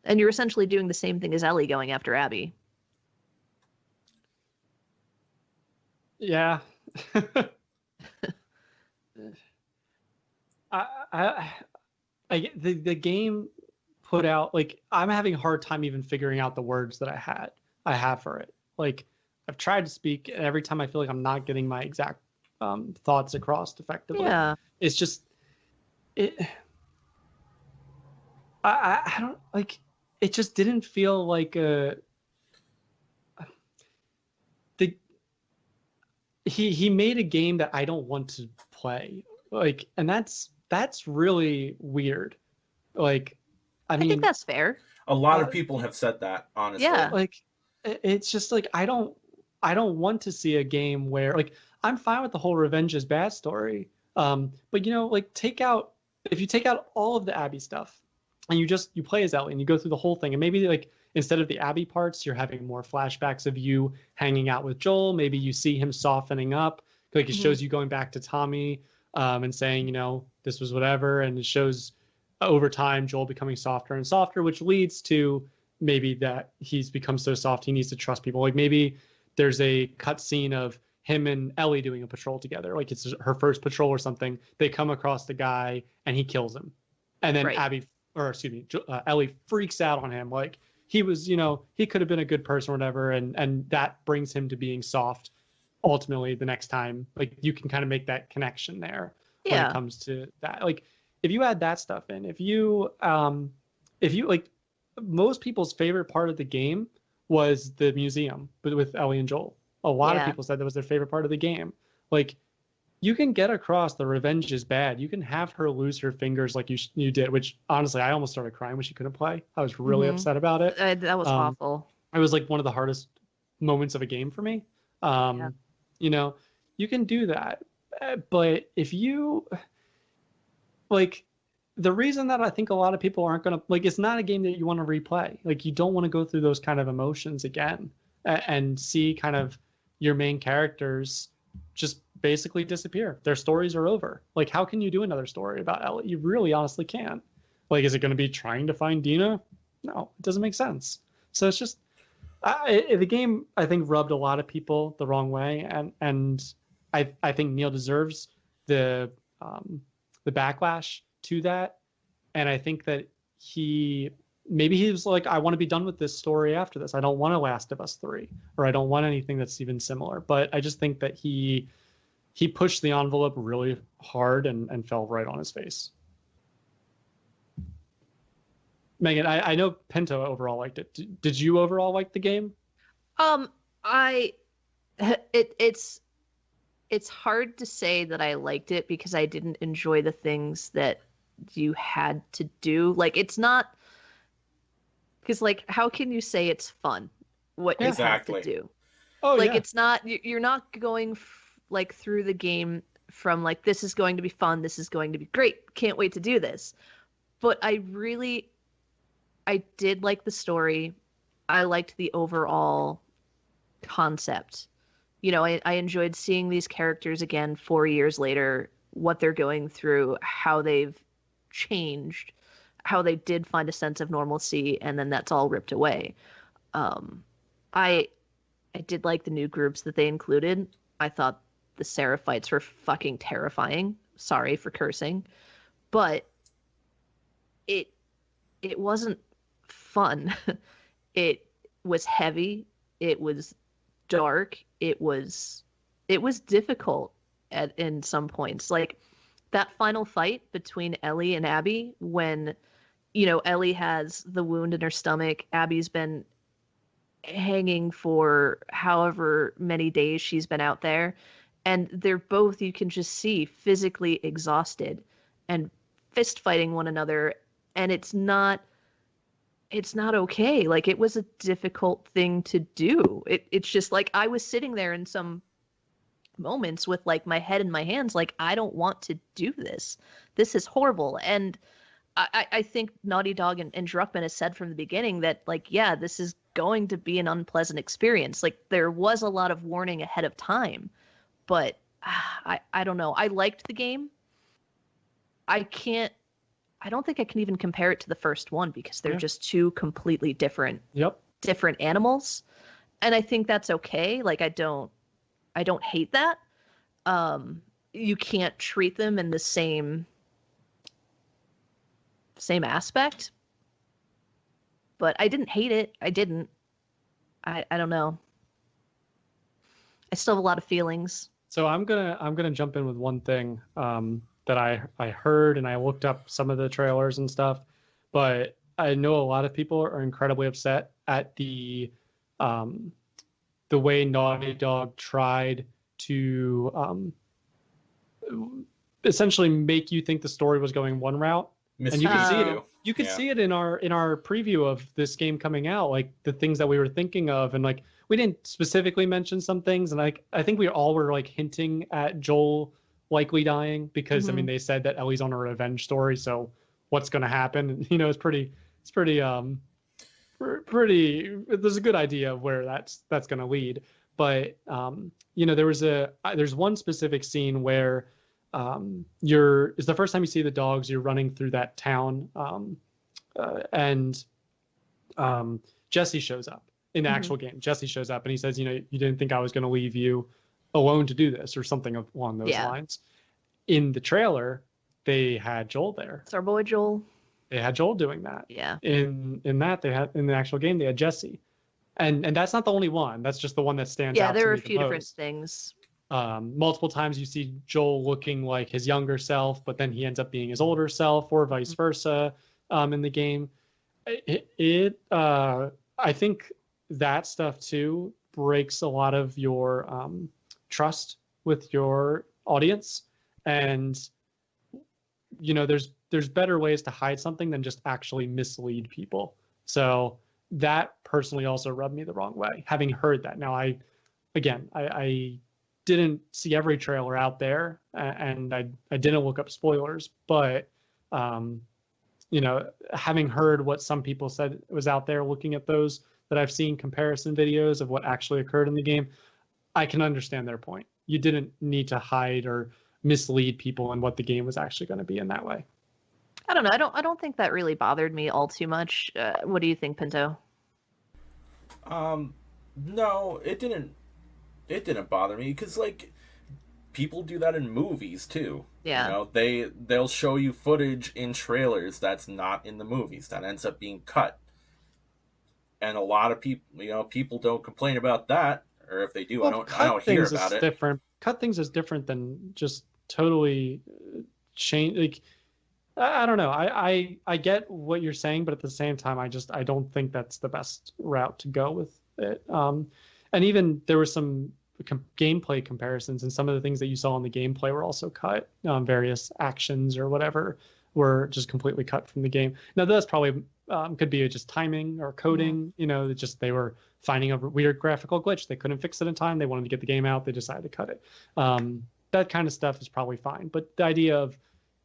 And you're essentially doing the same thing as Ellie going after Abby. Yeah. The game put out, like, I'm having a hard time even figuring out the words that I have for it. Like, I've tried to speak, and every time I feel like I'm not getting my exact thoughts across effectively. Yeah. It's just I don't like. It just didn't feel like he made a game that I don't want to play. Like, and that's really weird. Like, I mean, think that's fair. A lot of people have said that, honestly. Yeah. Like, it's just like I don't want to see a game where, like, I'm fine with the whole revenge is bad story. But like, if you take out all of the Abby stuff and you play as Ellie and you go through the whole thing, and maybe like instead of the Abby parts, you're having more flashbacks of you hanging out with Joel. Maybe you see him softening up. Like, it shows you going back to Tommy and saying, this was whatever. And it shows over time Joel becoming softer and softer, which leads to maybe that he's become so soft he needs to trust people. Like, maybe there's a cut scene of him and Ellie doing a patrol together. Like, it's her first patrol or something. They come across the guy and he kills him. And then Right. Ellie freaks out on him. Like, he was, he could have been a good person or whatever, and that brings him to being soft ultimately the next time. Like, you can kind of make that connection there when it comes to that. Like, if you add that stuff in, if you like, most people's favorite part of the game was the museum, but with Ellie and Joel. A lot of people said that was their favorite part of the game. Like, you can get across the revenge is bad. You can have her lose her fingers like you did, which honestly, I almost started crying when she couldn't play. I was really upset about it. That was awful. It was like one of the hardest moments of a game for me. You can do that. But if you, like, the reason that I think a lot of people aren't going to, like, it's not a game that you want to replay. Like, you don't want to go through those kind of emotions again and see kind of your main characters just basically disappear. Their stories are over. Like, how can you do another story about Ellie? You really honestly can't. Like, is it going to be trying to find Dina? No, it doesn't make sense. So it's just, the game, I think, rubbed a lot of people the wrong way. And I think Neil deserves the backlash to that. And I think that maybe he was like, I want to be done with this story after this. I don't want a Last of Us 3, or I don't want anything that's even similar. But I just think that he pushed the envelope really hard and fell right on his face. Megan, I know Pinto overall liked it. Did you overall like the game? It's hard to say that I liked it because I didn't enjoy the things that you had to do. Like, it's not, because, like, how can you say it's fun what you have to do? Oh, like, it's not, you're not going like through the game from like, this is going to be fun, this is going to be great, can't wait to do this. But I did like the story. I liked the overall concept. I enjoyed seeing these characters again 4 years later, what they're going through, how they've changed, how they did find a sense of normalcy, and then that's all ripped away. I did like the new groups that they included. I thought the Seraphites were fucking terrifying. Sorry for cursing. But it wasn't fun. It was heavy. It was dark. It was difficult in some points. Like, that final fight between Ellie and Abby, when Ellie has the wound in her stomach, Abby's been hanging for however many days she's been out there, and they're both, you can just see, physically exhausted and fist fighting one another, and it's not okay. Like, it was a difficult thing to do. It's just like, I was sitting there in some moments with like my head in my hands, like, I don't want to do this. This is horrible. And I think Naughty Dog and Druckmann has said from the beginning that, like, yeah, this is going to be an unpleasant experience. Like, there was a lot of warning ahead of time, but I don't know. I liked the game. I don't think I can even compare it to the first one because they're just two completely different animals. And I think that's okay. Like, I don't hate that. You can't treat them in the same aspect. But I didn't hate it. I didn't. I don't know. I still have a lot of feelings. So I'm gonna jump in with one thing that I heard, and I looked up some of the trailers and stuff, but I know a lot of people are incredibly upset at the way Naughty Dog tried to essentially make you think the story was going one route. And you can see it. You could see it in our preview of this game coming out, like the things that we were thinking of, and like we didn't specifically mention some things, and like I think we all were like hinting at Joel likely dying because I mean they said that Ellie's on a revenge story, so what's going to happen? It's pretty. There's a good idea of where that's going to lead, but there's one specific scene where it's the first time you see the dogs. You're running through that town, and Jesse shows up in the actual game. Jesse shows up and he says, you didn't think I was going to leave you alone to do this, or something along those lines. In the trailer, they had Joel there. It's our boy Joel. they had Joel doing that. Yeah. In that they had in the actual game they had Jesse, and that's not the only one. That's just the one that stands out. Yeah, there to are me a few the different most. things. Multiple times you see Joel looking like his younger self, but then he ends up being his older self, or vice versa. In the game, I think that stuff too breaks a lot of your trust with your audience, and there's better ways to hide something than just actually mislead people. So that personally also rubbed me the wrong way, having heard that. Now I didn't see every trailer out there, and I didn't look up spoilers, but having heard what some people said was out there, looking at those that I've seen comparison videos of what actually occurred in the game, I can understand their point. You didn't need to hide or mislead people in what the game was actually going to be in that way. I don't know. I don't think that really bothered me all too much. What do you think, Pinto? No, it didn't. It didn't bother me because like people do that in movies too. Yeah. They'll show you footage in trailers that's not in the movies that ends up being cut, and a lot of people don't complain about that, or if they do, Well, I don't hear about it. Different. Cut things is different than just totally change. Like I don't know. I get what you're saying, but at the same time, I don't think that's the best route to go with it. And even there were some gameplay comparisons, and some of the things that you saw in the gameplay were also cut. Various actions or whatever were just completely cut from the game. Now that's probably could be just timing or coding. Just they were finding a weird graphical glitch. They couldn't fix it in time. They wanted to get the game out. They decided to cut it. That kind of stuff is probably fine. But the idea of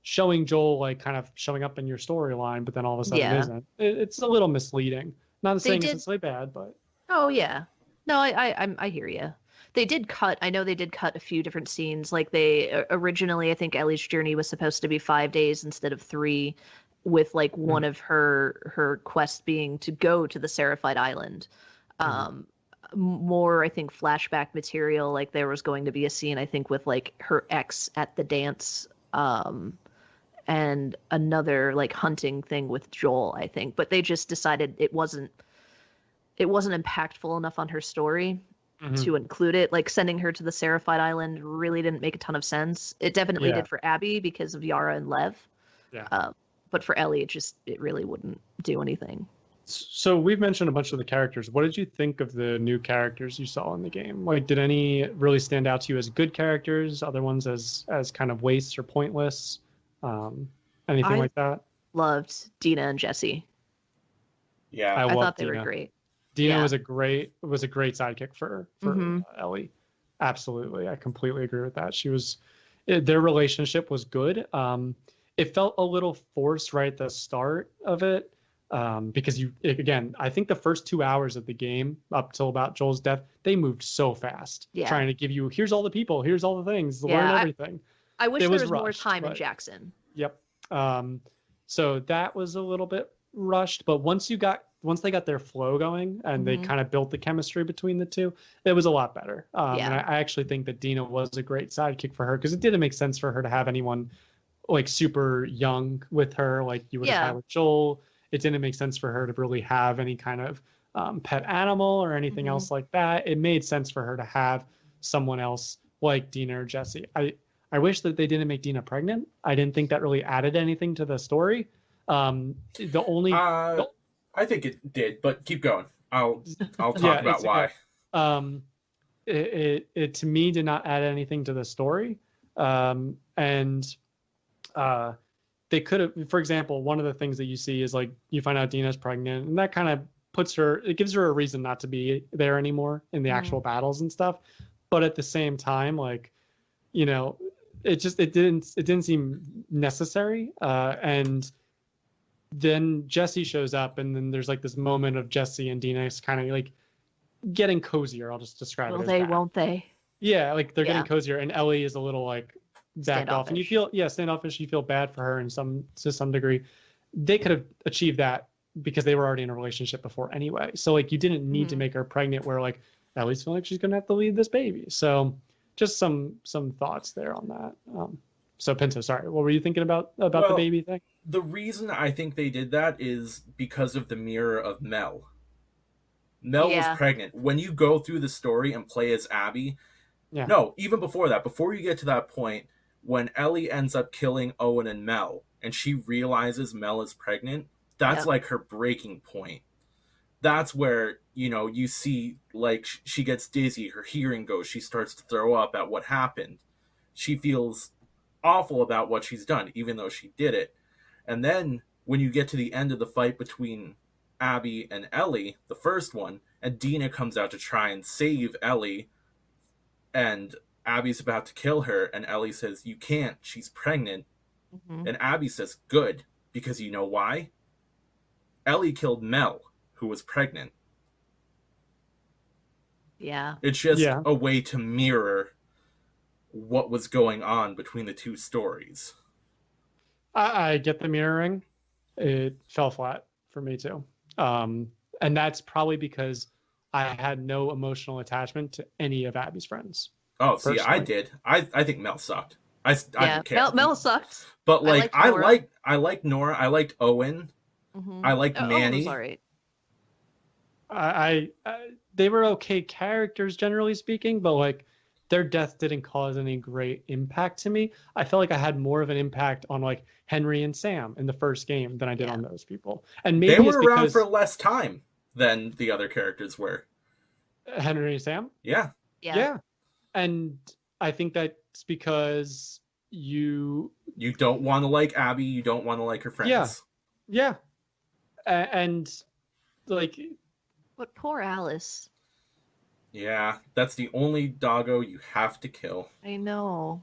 showing Joel like kind of showing up in your storyline, but then all of a sudden isn't. It's a little misleading. Not saying it's necessarily bad, but oh yeah, no, I hear you. They did cut. I know they did cut a few different scenes. Like they originally, I think Ellie's journey was supposed to be 5 days instead of 3, with like one of her quests being to go to the Seraphite Island. More, I think, flashback material. Like there was going to be a scene, I think, with like her ex at the dance. And another like hunting thing with Joel, I think, but they just decided it wasn't impactful enough on her story to include it. Like sending her to the Seraphite Island really didn't make a ton of sense. It definitely did for Abby because of Yara and Lev. Yeah. But for Ellie, it really wouldn't do anything. So we've mentioned a bunch of the characters. What did you think of the new characters you saw in the game? Like, did any really stand out to you as good characters? Other ones as kind of wastes or pointless? Anything like that? Loved Dina and Jesse. Yeah, I thought they were great. Dina was a great sidekick for Ellie. Absolutely, I completely agree with that. Their relationship was good. It felt a little forced right at the start of it. Because I think the first 2 hours of the game up till about Joel's death, they moved so fast, trying to give you, here's all the people, here's all the things, learn everything. I wish there was more time in Jackson. Yep. So that was a little bit rushed, but once they got their flow going and they kind of built the chemistry between the two, it was a lot better. And I actually think that Dina was a great sidekick for her because it didn't make sense for her to have anyone like super young with her, like you would have had with Joel. It didn't make sense for her to really have any kind of pet animal or anything else like that. It made sense for her to have someone else like Dina or Jesse. I wish that they didn't make Dina pregnant. I didn't think that really added anything to the story. I think it did, but keep going. I'll talk about why. It to me did not add anything to the story. They could have, for example, one of the things that you see is like you find out Dina's pregnant, and that kind of gives her a reason not to be there anymore in the actual battles and stuff. But at the same time, like, it didn't seem necessary. And then Jesse shows up, and then there's like this moment of Jesse and Dina kind of like getting cozier. I'll just describe it as that. Won't they? Yeah, like they're getting cozier, and Ellie is a little like backed off, and you feel standoffish. You feel bad for her to some degree. They could have achieved that because they were already in a relationship before anyway. So like you didn't need to make her pregnant where like Ellie's feeling like she's gonna have to lead this baby. So just some thoughts there on that. So Pinto, sorry, what were you thinking about the Well, baby thing? the reason I think they did that is because of the mirror of Mel. Mel was Yeah. pregnant. When you go through the story and play as Abby, Yeah, no, even before that, before you get to that point, when Ellie ends up killing Owen and Mel, and she realizes Mel is pregnant, that's Yep. like her breaking point. That's where, you see, like, she gets dizzy, her hearing goes, she starts to throw up at what happened. She feels awful about what she's done, even though she did it. And then when you get to the end of the fight between Abby and Ellie, the first one, and Dina comes out to try and save Ellie, and Abby's about to kill her, and Ellie says, "You can't, she's pregnant." Hmm. And Abby says, "Good, because you know why? Ellie killed Mel, who was pregnant." Yeah. It's just yeah. a way to mirror what was going on between the two stories. I get the mirroring. It fell flat for me too. Um, and that's probably because I had no emotional attachment to any of Abby's friends Oh, see, I personally. did. I think Mel sucked. I Yeah. don't care. Mel sucked. But I like liked Nora. I liked Nora, I liked Owen, Hmm. I liked Owen was Manny. alright. They were okay characters generally speaking, but like their death didn't cause any great impact to me. I felt like I had more of an impact on like Henry and Sam in the first game than I did Yeah. on those people. And They maybe it's were around for because less time than the other characters were. Henry and Sam, Yeah. Yeah. yeah, and I think that's because you, You don't want to like Abby, you don't want to like her yeah, friends. yeah, and like But poor Alice. Yeah, that's the only doggo you have to kill. I know.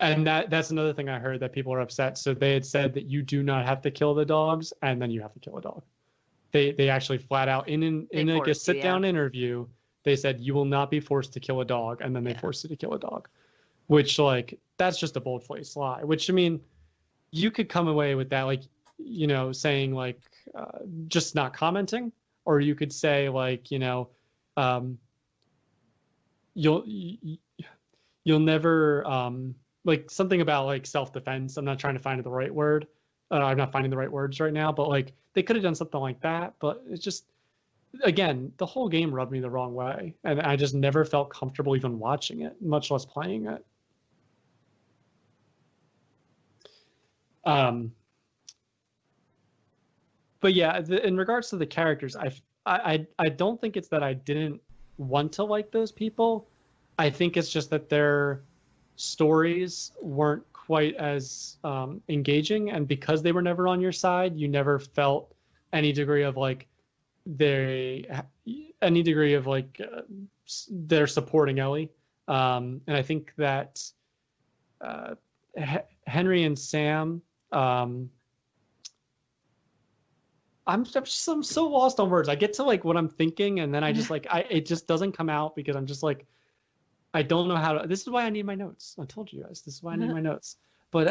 and that's another thing I heard that people are upset. So they had said that you do not have to kill the dogs, and then you have to kill a dog. They actually flat out They in like a forced you, sit yeah. down interview, they said you will not be forced to kill a dog, and then they Yeah. forced you to kill a dog, which like that's just a bold faced lie. Which I mean, you could come away with that like saying like just not commenting, or you could say like um, you'll you'll never like something about like self-defense. I'm not trying to find the right word. I'm not finding the right words right now, but like they could have done something like that. But it's just again, the whole game rubbed me the wrong way, and I just never felt comfortable even watching it, much less playing it. Um, but yeah, in regards to the characters, I don't think it's that I didn't want to like those people. I think it's just that their stories weren't quite as engaging, and because they were never on your side, you never felt any degree of like they any degree of like they're supporting Ellie. And I think that uh, Henry and Sam. I'm so lost on words. I get to like what I'm thinking, and then I just like it just doesn't come out because I'm just like I don't know how to. This is why I need my notes. I told you guys this is why I need my notes. But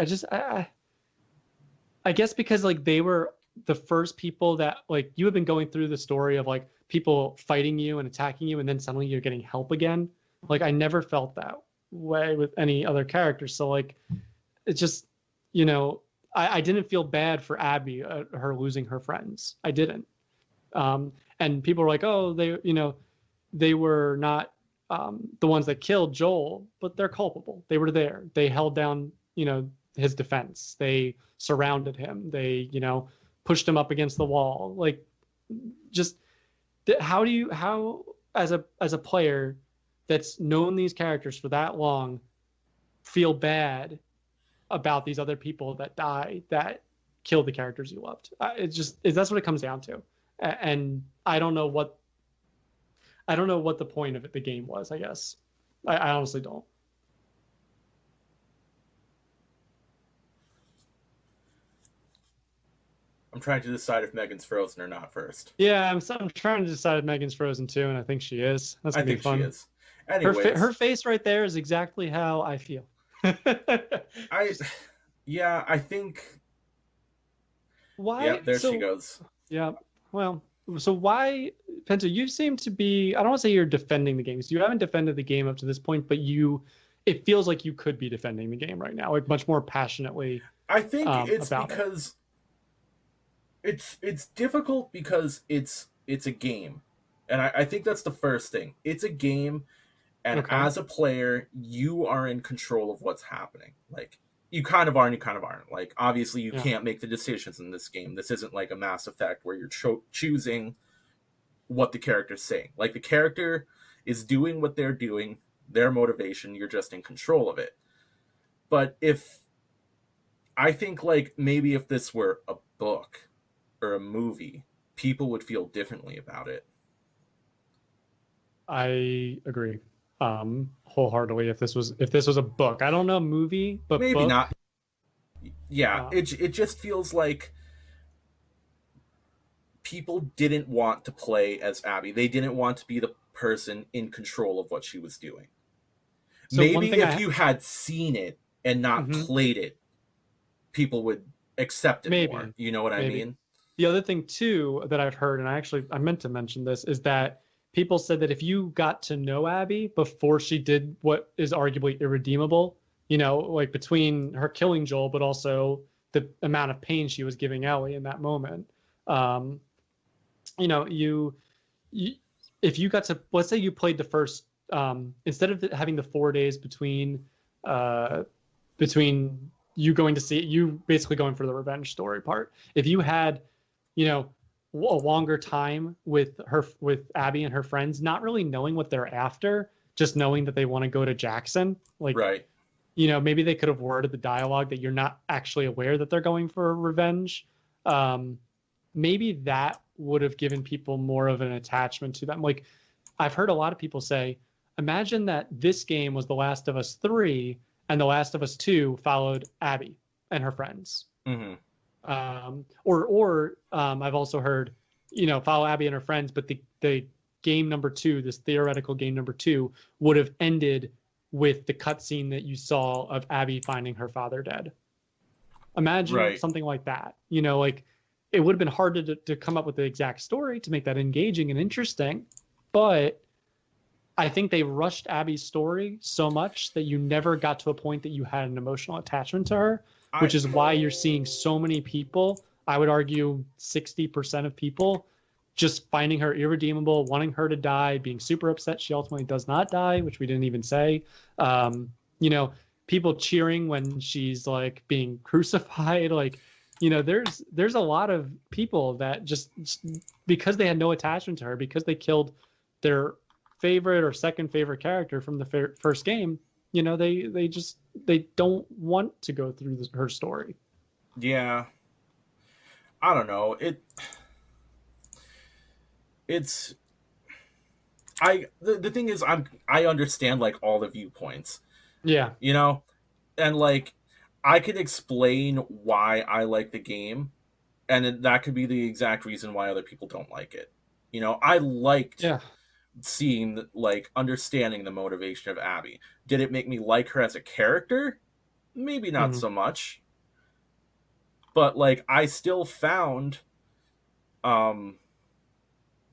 I guess because like they were the first people that like you have been going through the story of like people fighting you and attacking you, and then suddenly you're getting help again. Like I never felt that way with any other characters. So like it's just you know I didn't feel bad for Abby, her losing her friends. I didn't. And people were like, oh, they were not the ones that killed Joel, but they're culpable. They were there. They held down, his defense. They surrounded him. They, pushed him up against the wall. Like, just how as a player that's known these characters for that long, feel bad about these other people that die that killed the characters you loved. That's what it comes down to, and I don't know what the point of the game was. I guess I honestly don't. I'm trying to decide if Megan's frozen or not first. Yeah, I'm trying to decide if Megan's frozen too, and I think she is. That's I gonna be think she fun. is. Anyways, Her face right there is exactly how I feel. I yeah, I think Why? yeah, there she goes. Yeah. Well, so why, Penta? You seem to be. I don't want to say you're defending the game. So you haven't defended the game up to this point, but you it feels like you could be defending the game right now, like much more passionately. I think it's About because it's difficult because it's a game, and I think that's the first thing. It's a game, and Okay. as a player, you are in control of what's happening. Like you kind of are and you kind of aren't. Like obviously, you Yeah. can't make the decisions in this game. This isn't like a Mass Effect where you're choosing what the character's saying. Like the character is doing what they're doing, their motivation. You're just in control of it. But if I think like maybe if this were a book or a movie, people would feel differently about it. I agree. Wholeheartedly. If this was a book, I don't know movie, but Maybe book. not. Yeah, Um, it just feels like people didn't want to play as Abby. They didn't want to be the person in control of what she was doing. so one Maybe thing if you had seen it and not mhm, played it, people would accept it more. maybe, You know what I maybe. mean? The other thing too that I've heard, and I meant to mention this, is that people said that if you got to know Abby before she did what is arguably irredeemable, like between her killing Joel, but also the amount of pain she was giving Ellie in that moment, um, you know, you if you got to, let's say you played the first, instead of having the 4 days uh, between you going to see you basically going for the revenge story part, if you had, you know, a longer time with Abby and her friends, not really knowing what they're after, just knowing that they want to go to Jackson, like, Right. maybe they could have worded the dialogue that you're not actually aware that they're going for revenge. um, Maybe that would have given people more of an attachment to them. Like, I've heard a lot of people say, imagine that this game was The Last of Us 3 and The Last of Us 2 followed Abby and her friends. Mm-hmm. I've also heard, follow Abby and her friends, but the game number 2, this theoretical game number 2, would have ended with the cutscene that you saw of Abby finding her father dead. Imagine Right. something like that. Like, it would have been hard to come up with the exact story to make that engaging and interesting, but I think they rushed Abby's story so much that you never got to a point that you had an emotional attachment to her, I which is why you're seeing so many people, I would argue 60% of people, just finding her irredeemable, wanting her to die, being super upset she ultimately does not die, which we didn't even say. Um, you know, People cheering when she's like being crucified, like, there's a lot of people that just because they had no attachment to her, because they killed their favorite or second favorite character from the first game, they don't want to go through her story. yeah. I don't know. It's the thing is I understand like all the viewpoints, Yeah. you know? And like I could explain why I like the game, and that could be the exact reason why other people don't like it. I liked Yeah. seeing like understanding the motivation of Abby. Did it make me like her as a character? Maybe not Mhm. so much. But like I still found um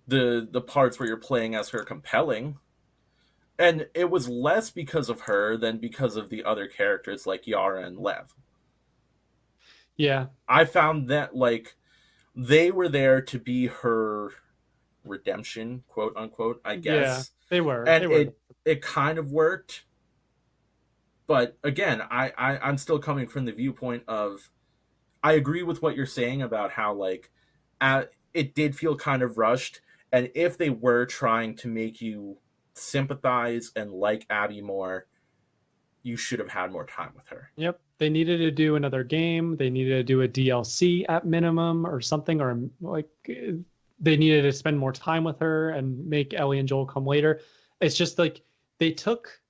the parts where you're playing as her compelling. And it was less because of her than because of the other characters like Yara and Lev. Yeah. I found that like they were there to be her redemption, quote unquote, I Yeah. guess. They were. And They were. it kind of worked. But again, I'm still coming from the viewpoint of I agree with what you're saying about how like it did feel kind of rushed, and if they were trying to make you sympathize and like Abby more, you should have had more time with her. Yep. They needed to do another game. They needed to do a DLC at minimum or something, or like they needed to spend more time with her and make Ellie and Joel come later. It's just like they took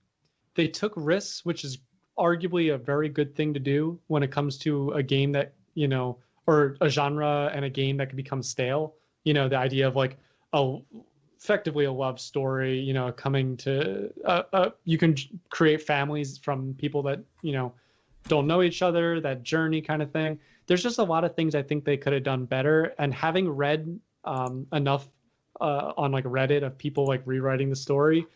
they took risks, which is arguably a very good thing to do when it comes to a game that, or a genre and a game that can become stale. The idea of like a effectively a love story, coming to you can create families from people that, don't know each other, that journey kind of thing. There's just a lot of things I think they could have done better. And having read enough on like Reddit of people like rewriting the story,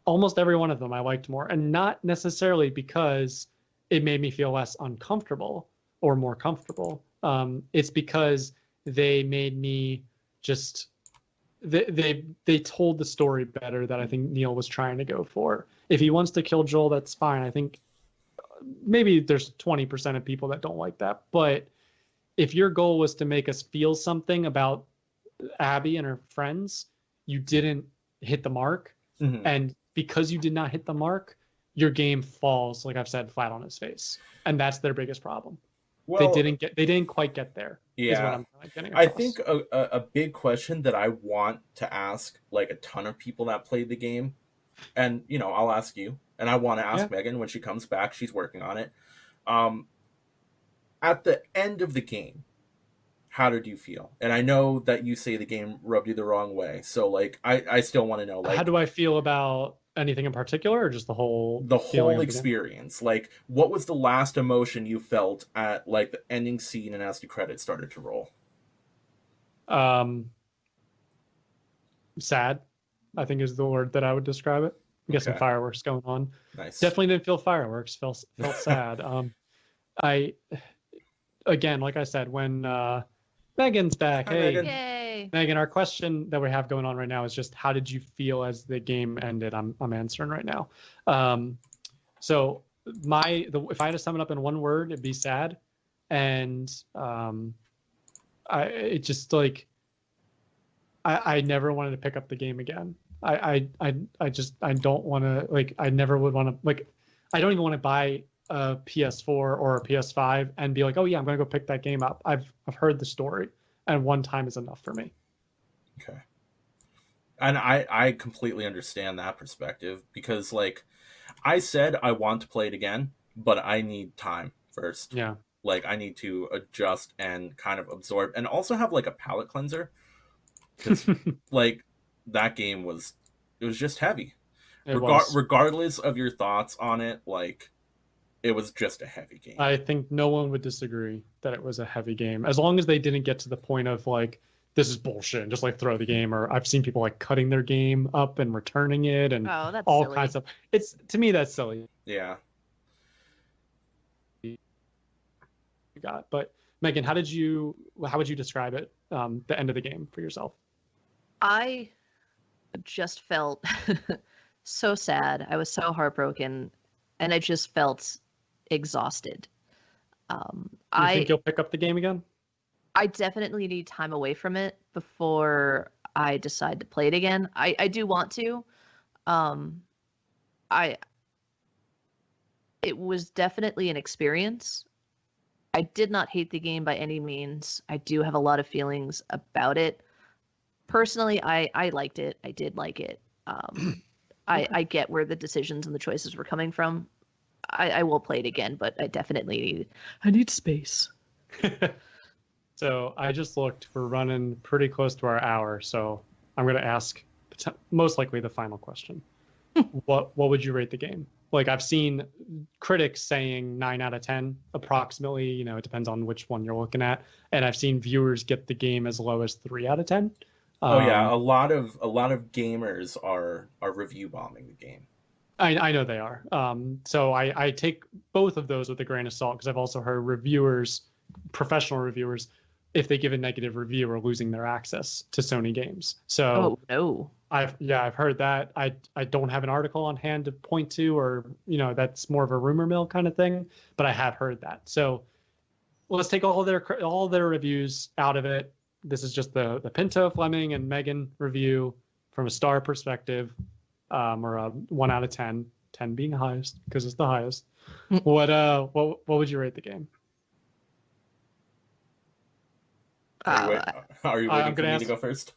almost every one of them I liked more, and not necessarily because it made me feel less uncomfortable or more comfortable. It's because they made me just they told the story better that I think Neil was trying to go for. If he wants to kill Joel, that's fine. I think maybe there's 20% of people that don't like that, but if your goal was to make us feel something about Abby and her friends, you didn't hit the mark. Mm-hmm. And because you did not hit the mark, your game falls, like I've said, flat on its face. And that's their biggest problem. Well, they didn't quite get there. Yeah, is what I'm getting across. I think a big question that I want to ask like a ton of people that played the game, and I'll ask you, and I want to ask Megan when she comes back. She's working on it. At the end of the game, how did you feel? And I know that you say the game rubbed you the wrong way, so like I still want to know, like, how do I feel about anything in particular, or just the whole experience? Like, what was the last emotion you felt at like the ending scene and as the credits started to roll? Sad, I think, is the word that I would describe it. We got some fireworks going on. Nice. Definitely didn't feel fireworks. Felt sad. I again, like I said, when Megan's back. Hi, hey, Megan. Yay! Megan, our question that we have going on right now is just how did you feel as the game ended? I'm answering right now. So if I had to sum it up in one word, it'd be sad. And it just like I never wanted to pick up the game again. I don't want to, like, I never would want to, like, I don't even want to buy a PS4 or a PS5 and be like, oh yeah, I'm gonna go pick that game up. I've heard the story, and one time is enough for me. Okay. And I completely understand that perspective, because like I said, I want to play it again, but I need time first. Yeah. Like, I need to adjust and kind of absorb, and also have like a palate cleanser, because like that game was just heavy. Regardless of your thoughts on it, like, it was just a heavy game. I think no one would disagree that it was a heavy game, as long as they didn't get to the point of like, this is bullshit, and just like throw the game. Or I've seen people like cutting their game up and returning it, and all silly. kinds of. It's, to me, that's silly. Yeah. But Megan, how would you describe it? The end of the game for yourself? I just felt so sad. I was so heartbroken, and I just felt exhausted. You think you'll pick up the game again? I definitely need time away from it before I decide to play it again. I do want to. It was definitely an experience. I did not hate the game by any means. I do have a lot of feelings about it. Personally, I liked it. I did like it. I get where the decisions and the choices were coming from. I will play it again, but I definitely need space. So I just looked. We're running pretty close to our hour, so I'm going to ask most likely the final question. What would you rate the game? Like, I've seen critics saying 9 out of 10, approximately. It depends on which one you're looking at. And I've seen viewers get the game as low as 3 out of 10. Oh yeah, a lot of gamers are review bombing the game. I know they are. So I take both of those with a grain of salt, because I've also heard reviewers, professional reviewers, if they give a negative review, are losing their access to Sony games. So no. I've heard that. I don't have an article on hand to point to, or that's more of a rumor mill kind of thing, but I have heard that. So let's take all their reviews out of it. This is just the Pinto, Fleming, and Megan review from a star perspective, or a 1 out of 10, 10 being the highest because it's the highest. What would you rate the game? Are you waiting for me to go first?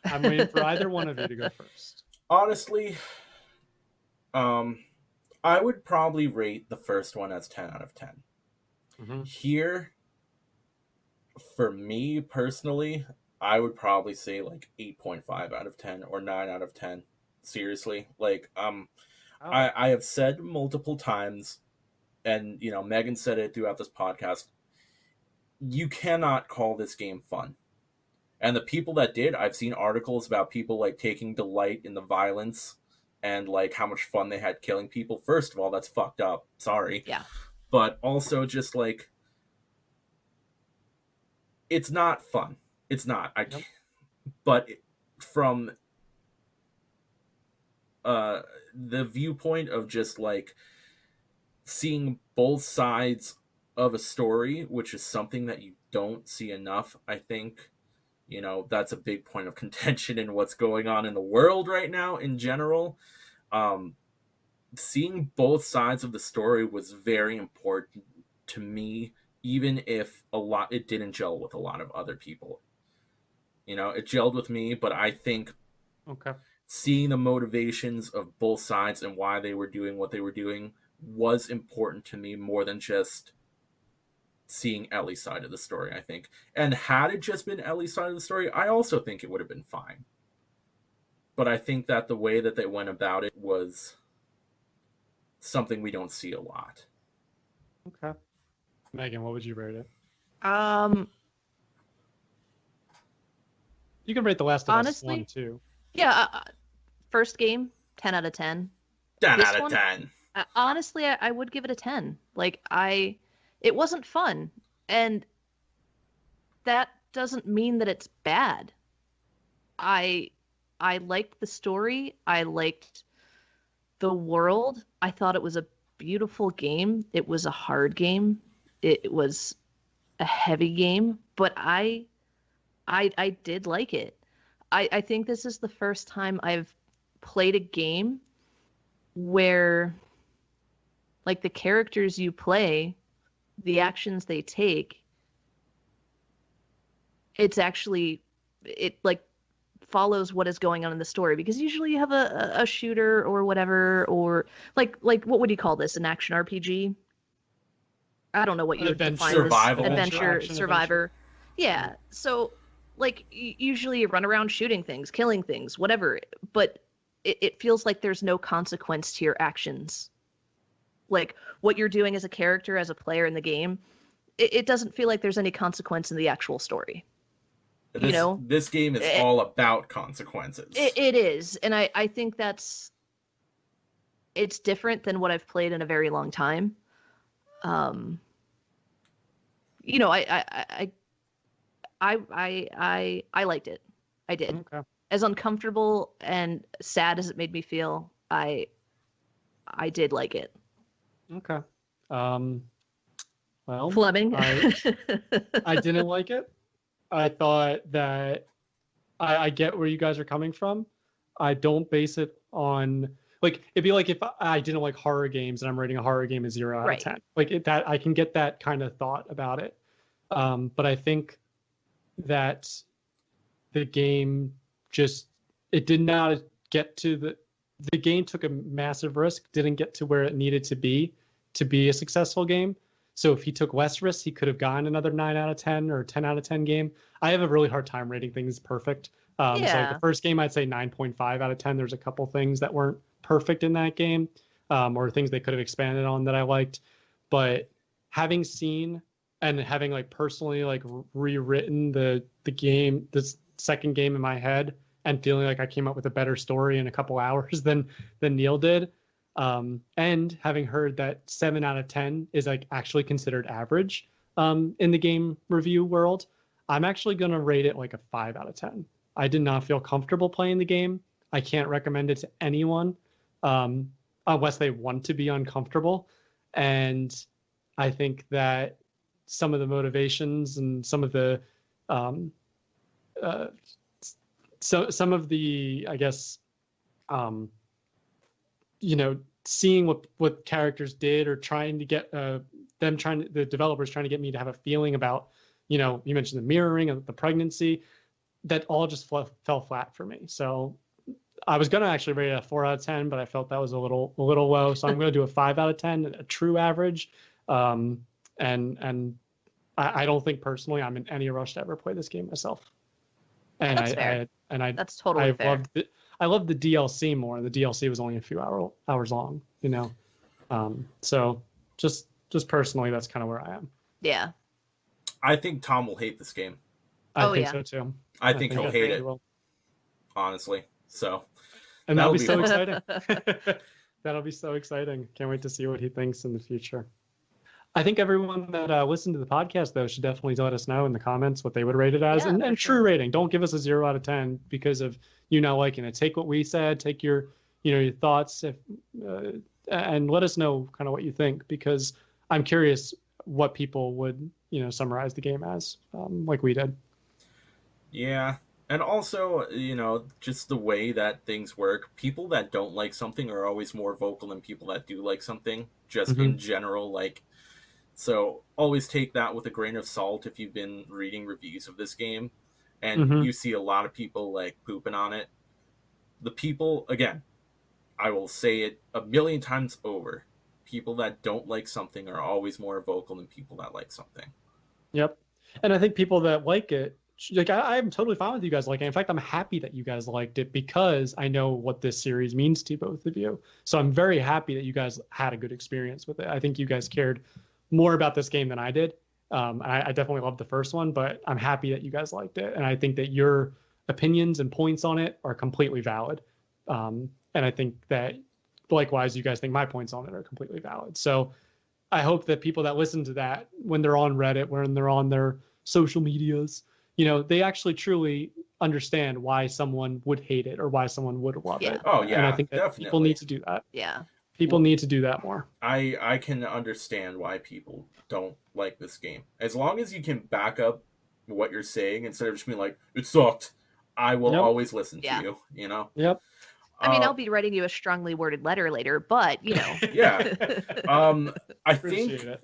I'm waiting for either one of you to go first. Honestly, I would probably rate the first one as 10 out of 10. Mm-hmm. Here, for me personally, I would probably say like 8.5 out of 10 or 9 out of 10. Seriously, like, I have said multiple times, and Megan said it throughout this podcast, you cannot call this game fun. And the people that did, I've seen articles about people like taking delight in the violence and like how much fun they had killing people. First of all, that's fucked up. Sorry. Yeah. But also just like it's not fun. It's not. Yep. But from the viewpoint of just like seeing both sides of a story, which is something that you don't see enough, I think, that's a big point of contention in what's going on in the world right now in general. Seeing both sides of the story was very important to me, even if it didn't gel with a lot of other people. It gelled with me, but I think seeing the motivations of both sides and why they were doing what they were doing was important to me more than just seeing Ellie's side of the story, I think. And had it just been Ellie's side of the story, I also think it would have been fine. But I think that the way that they went about it was something we don't see a lot. Okay. Megan, what would you rate it? You can rate The Last of Us 1 too. Yeah, first game, 10 out of 10. 10 out of 10. Honestly, I would give it a 10. Like, it wasn't fun. And that doesn't mean that it's bad. I liked the story. I liked the world. I thought it was a beautiful game. It was a hard game. It was a heavy game, but I did like it. I think this is the first time I've played a game where, like, the characters you play, the actions they take, it like follows what is going on in the story, because usually you have a shooter or whatever, or like what would you call this, an action RPG? I don't know what you would define survival. Adventure, survivor. Yeah. So like usually you run around shooting things, killing things, whatever, but it feels like there's no consequence to your actions. Like what you're doing as a character, as a player in the game, it doesn't feel like there's any consequence in the actual story. This game is all about consequences. It is, and I think it's different than what I've played in a very long time. I liked it. I did. Okay. As uncomfortable and sad as it made me feel, I did like it. Okay. Well, Fleming. I didn't like it. I thought that I get where you guys are coming from. I don't base it on, like, it'd be like if I didn't like horror games and I'm rating a horror game a 0 out of 10. Like that, I can get that kind of thought about it. But I think that the game it did not get to the game took a massive risk, didn't get to where it needed to be a successful game. So if he took less risks, he could have gotten another 9 out of 10 or 10 out of 10 game. I have a really hard time rating things perfect. So like the first game, I'd say 9.5 out of 10. There's a couple things that weren't perfect in that game, or things they could have expanded on that I liked. But having seen and having like personally like rewritten the game, this second game in my head, and feeling like I came up with a better story in a couple hours than Neil did. And having heard that 7 out of 10 is like actually considered average in the game review world, I'm actually going to rate it like a 5 out of 10. I did not feel comfortable playing the game. I can't recommend it to anyone unless they want to be uncomfortable. And I think that some of the motivations and some of the some of the, I guess, seeing what characters did, or trying to get the developers trying to get me to have a feeling about, you mentioned the mirroring of the pregnancy, that all just fell flat for me. So I was going to actually rate it a 4 out of 10, but I felt that was a little low. So I'm going to do a 5 out of 10, a true average. And I don't think personally I'm in any rush to ever play this game myself. And That's fair. That's totally fair. I loved the DLC more. The DLC was only a few hours long, So just personally, that's kind of where I am. Yeah. I think Tom will hate this game. I think so too. I think he'll hate it. Honestly. So And that'll be so fun. exciting. That'll be so exciting. Can't wait to see what he thinks in the future. I think everyone that listened to the podcast, though, should definitely let us know in the comments what they would rate it as. Yeah, and for true sure. rating. Don't give us a 0 out of 10 because of you not liking it. Take what we said, take your thoughts, and let us know kind of what you think, because I'm curious what people would summarize the game as, like we did. Yeah. And also, just the way that things work, people that don't like something are always more vocal than people that do like something, just in general. Like, so always take that with a grain of salt if you've been reading reviews of this game and you see a lot of people like pooping on it. The people, again, I will say it a million times over, people that don't like something are always more vocal than people that like something. Yep. And I think people that like it, like I'm totally fine with you guys liking it. In fact, I'm happy that you guys liked it because I know what this series means to both of you. So I'm very happy that you guys had a good experience with it. I think you guys cared more about this game than I did. I definitely loved the first one, but I'm happy that you guys liked it. And I think that your opinions and points on it are completely valid. And I think that likewise, you guys think my points on it are completely valid. So I hope that people that listen to that, when they're on Reddit, when they're on their social medias, they actually truly understand why someone would hate it or why someone would love it. Oh yeah, and I think that definitely. people need to do that. Yeah. People need to do that more. I can understand why people don't like this game. As long as you can back up what you're saying instead of just being like, it sucked, I will always listen to you, Yep. I mean, I'll be writing you a strongly worded letter later, but Yeah. I think Appreciate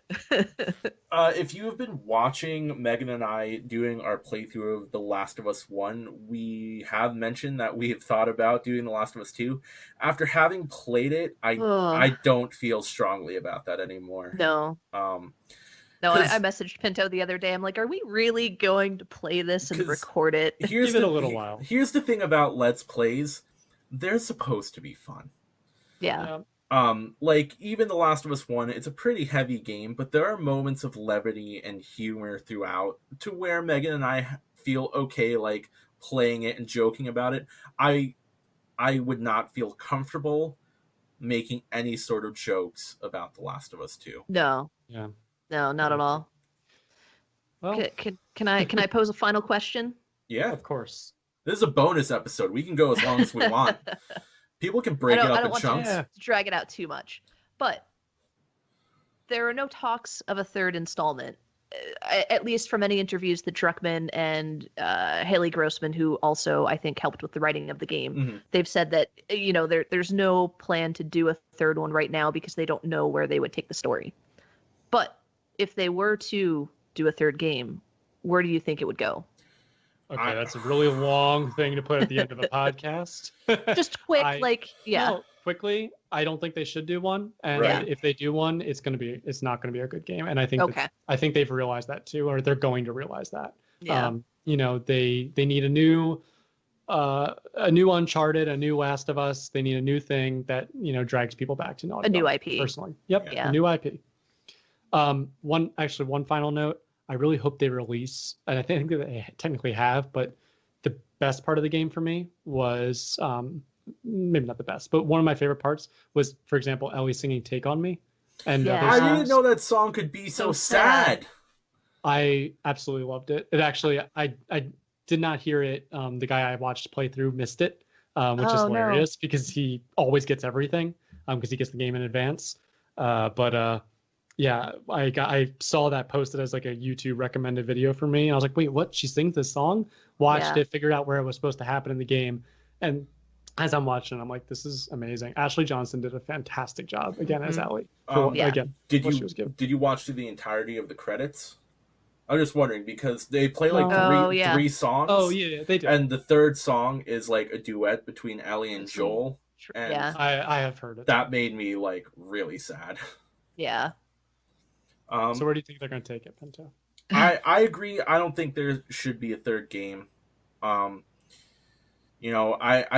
if you have been watching Megan and I doing our playthrough of The Last of Us 1, we have mentioned that we have thought about doing The Last of Us 2. After having played it, I don't feel strongly about that anymore. No. No, I messaged Pinto the other day. I'm like, are we really going to play this and record it? Give it a little while. Here's the thing about Let's Plays. They're supposed to be fun. Yeah. Like even The Last of Us 1, it's a pretty heavy game, but there are moments of levity and humor throughout to where Megan and I feel okay like playing it and joking about it. I would not feel comfortable making any sort of jokes about The Last of Us 2. No. Yeah. No, not at all. Well, can I pose a final question? Yeah. Of course. This is a bonus episode. We can go as long as we want. People can break it up in chunks. I don't want to drag it out too much. But there are no talks of a third installment, at least from any interviews that Druckmann and Haley Grossman, who also, I think, helped with the writing of the game, they've said that, there's no plan to do a third one right now because they don't know where they would take the story. But if they were to do a third game, where do you think it would go? Okay, that's a really long thing to put at the end of a podcast. Just quick, No, quickly, I don't think they should do one. And if they do one, it's not gonna be a good game. And I think I think they've realized that too, or they're going to realize that. Yeah. They need a new Uncharted, a new Last of Us. They need a new thing that drags people back to Naughty Dog. A new IP. Personally, yep, Yeah. a new IP. One final note. I really hope they release, and I think that they technically have, but the best part of the game for me was, maybe not the best, but one of my favorite parts was, for example, Ellie singing Take On Me. And I didn't know that song could be so sad. I absolutely loved it. It actually, I did not hear it. The guy I watched play through missed it, which is hilarious because he always gets everything because he gets the game in advance. Yeah, I saw that posted as like a YouTube recommended video for me. And I was like, wait, what? She sings this song? Watched it, figured out where it was supposed to happen in the game. And as I'm watching, I'm like, this is amazing. Ashley Johnson did a fantastic job again as Ellie. Again, did you watch through the entirety of the credits? I'm just wondering because they play like three songs. Oh yeah, they do. And the third song is like a duet between Ellie and Joel. And I have heard it. That made me like really sad. Yeah. So where do you think they're going to take it, Pinto? I agree. I don't think there should be a third game. I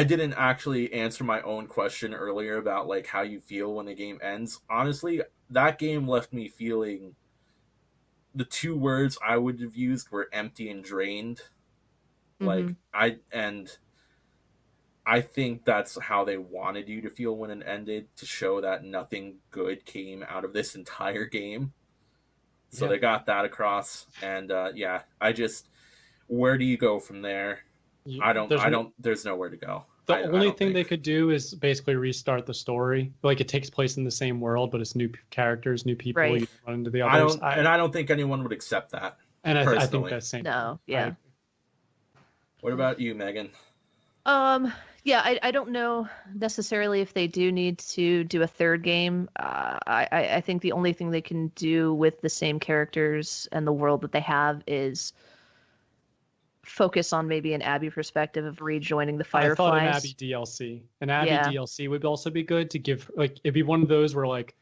didn't actually answer my own question earlier about like how you feel when the game ends. Honestly, that game left me feeling the two words I would have used were empty and drained. Like I think that's how they wanted you to feel when it ended, to show that nothing good came out of this entire game. So Yeah. they got that across, and yeah, I just, where do you go from there? There's There's nowhere to go. the I only don't thing they think. could do is basically restart the story. Like it takes place in the same world, but it's new characters, new people. Right. You don't run into the others. I don't think anyone would accept that I think personally. that's same. No, I yeah. What about you, Megan? Um, yeah, I don't know necessarily if they do need to do a third game. I think the only thing they can do with the same characters and the world that they have is focus on maybe an Abby perspective of rejoining the I thought an Abby Fireflies. DLC. An Abby Yeah. DLC would also be good to give, like, it'd be one of those where like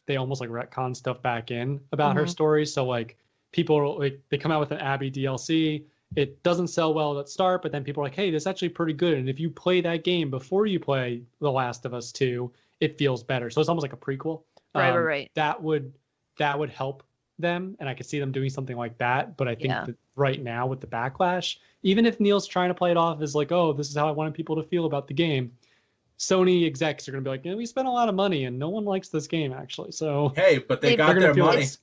they almost like retcon stuff back in about her Mhm. story. So like people like they come out with an Abby DLC. It doesn't sell well at start, but then people are like, hey, this is actually pretty good. And if you play that game before you play The Last of Us 2, it feels better. So it's almost like a prequel. Right. That would help them, and I could see them doing something like that. But I think Yeah. that right now with the backlash, even if Neil's trying to play it off as like, oh, this is how I wanted people to feel about the game, Sony execs are going to be like, we spent a lot of money and no one likes this game actually. So Hey, but they They've- got they're their gonna feel money. it's-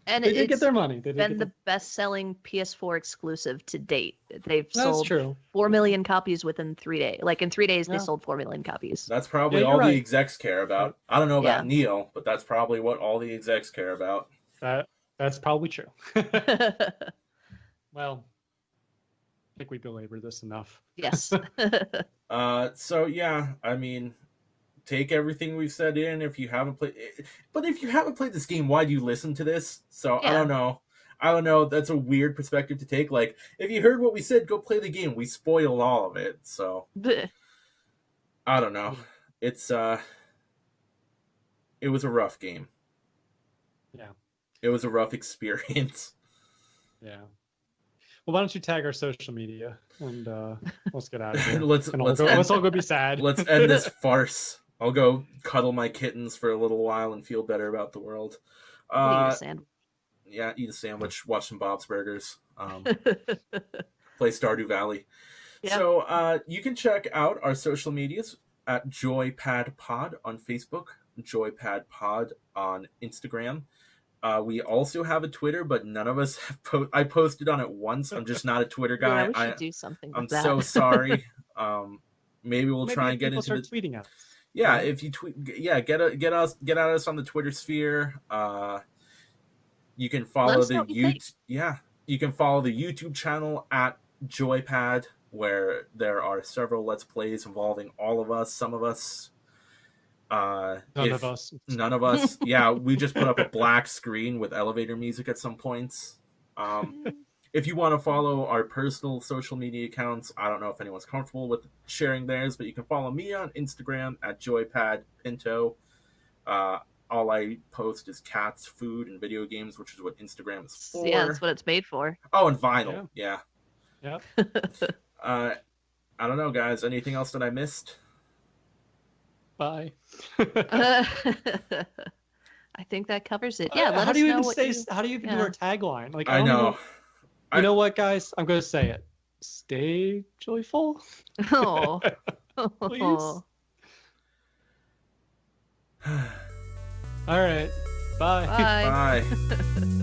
And they did get it's their money. They did been get the best-selling PS4 exclusive to date. They've That's sold true. 4 million copies within 3 days. Like in 3 days, Yeah. they sold 4 million copies. That's probably Yeah, you're all the right. execs care about. I don't know about Yeah. Neil, but that's probably what all the execs care about. That's probably true. Well, I think we belabored this enough. Yes. So yeah, I mean, take everything we've said in. If you haven't played, but if you haven't played this game, why do you listen to this? So I Yeah. don't know. I don't know. That's a weird perspective to take. Like, if you heard what we said, go play the game. We spoil all of it. So I don't know. It's it was a rough game. Yeah. It was a rough experience. Yeah. Well, why don't you tag our social media and let's get out of here. Let's Let's all go be sad. Let's end this farce. I'll go cuddle my kittens for a little while and feel better about the world. I'll eat a sandwich. Yeah, eat a sandwich, watch some Bob's Burgers, play Stardew Valley. Yeah. So you can check out our social medias at JoyPad Pod on Facebook, JoyPad Pod on Instagram. We also have a Twitter, but none of us have I posted on it once. I'm just not a Twitter guy. Yeah, we should do something I'm with that. so sorry. Maybe we'll try and get into start tweeting at us. Yeah, if you tweet, yeah, get at us on the Twitter sphere. You can follow the YouTube. Yeah, you can follow the YouTube channel at JoyPad, where there are several Let's Plays involving all of us. Some of us. None of us. None of us. Yeah, we just put up a black screen with elevator music at some points. If you want to follow our personal social media accounts, I don't know if anyone's comfortable with sharing theirs, but you can follow me on Instagram at JoyPadPinto. All I post is cats, food, and video games, which is what Instagram is for. Yeah, that's what it's made for. Oh, and vinyl. Yeah. Yeah. I don't know, guys. Anything else that I missed? Bye. I think that covers it. Yeah, let us know what you... How do you even do our tagline? Like I know. You know what, guys? I'm going to say it. Stay joyful. Oh. Please. All right. Bye. Bye. Bye.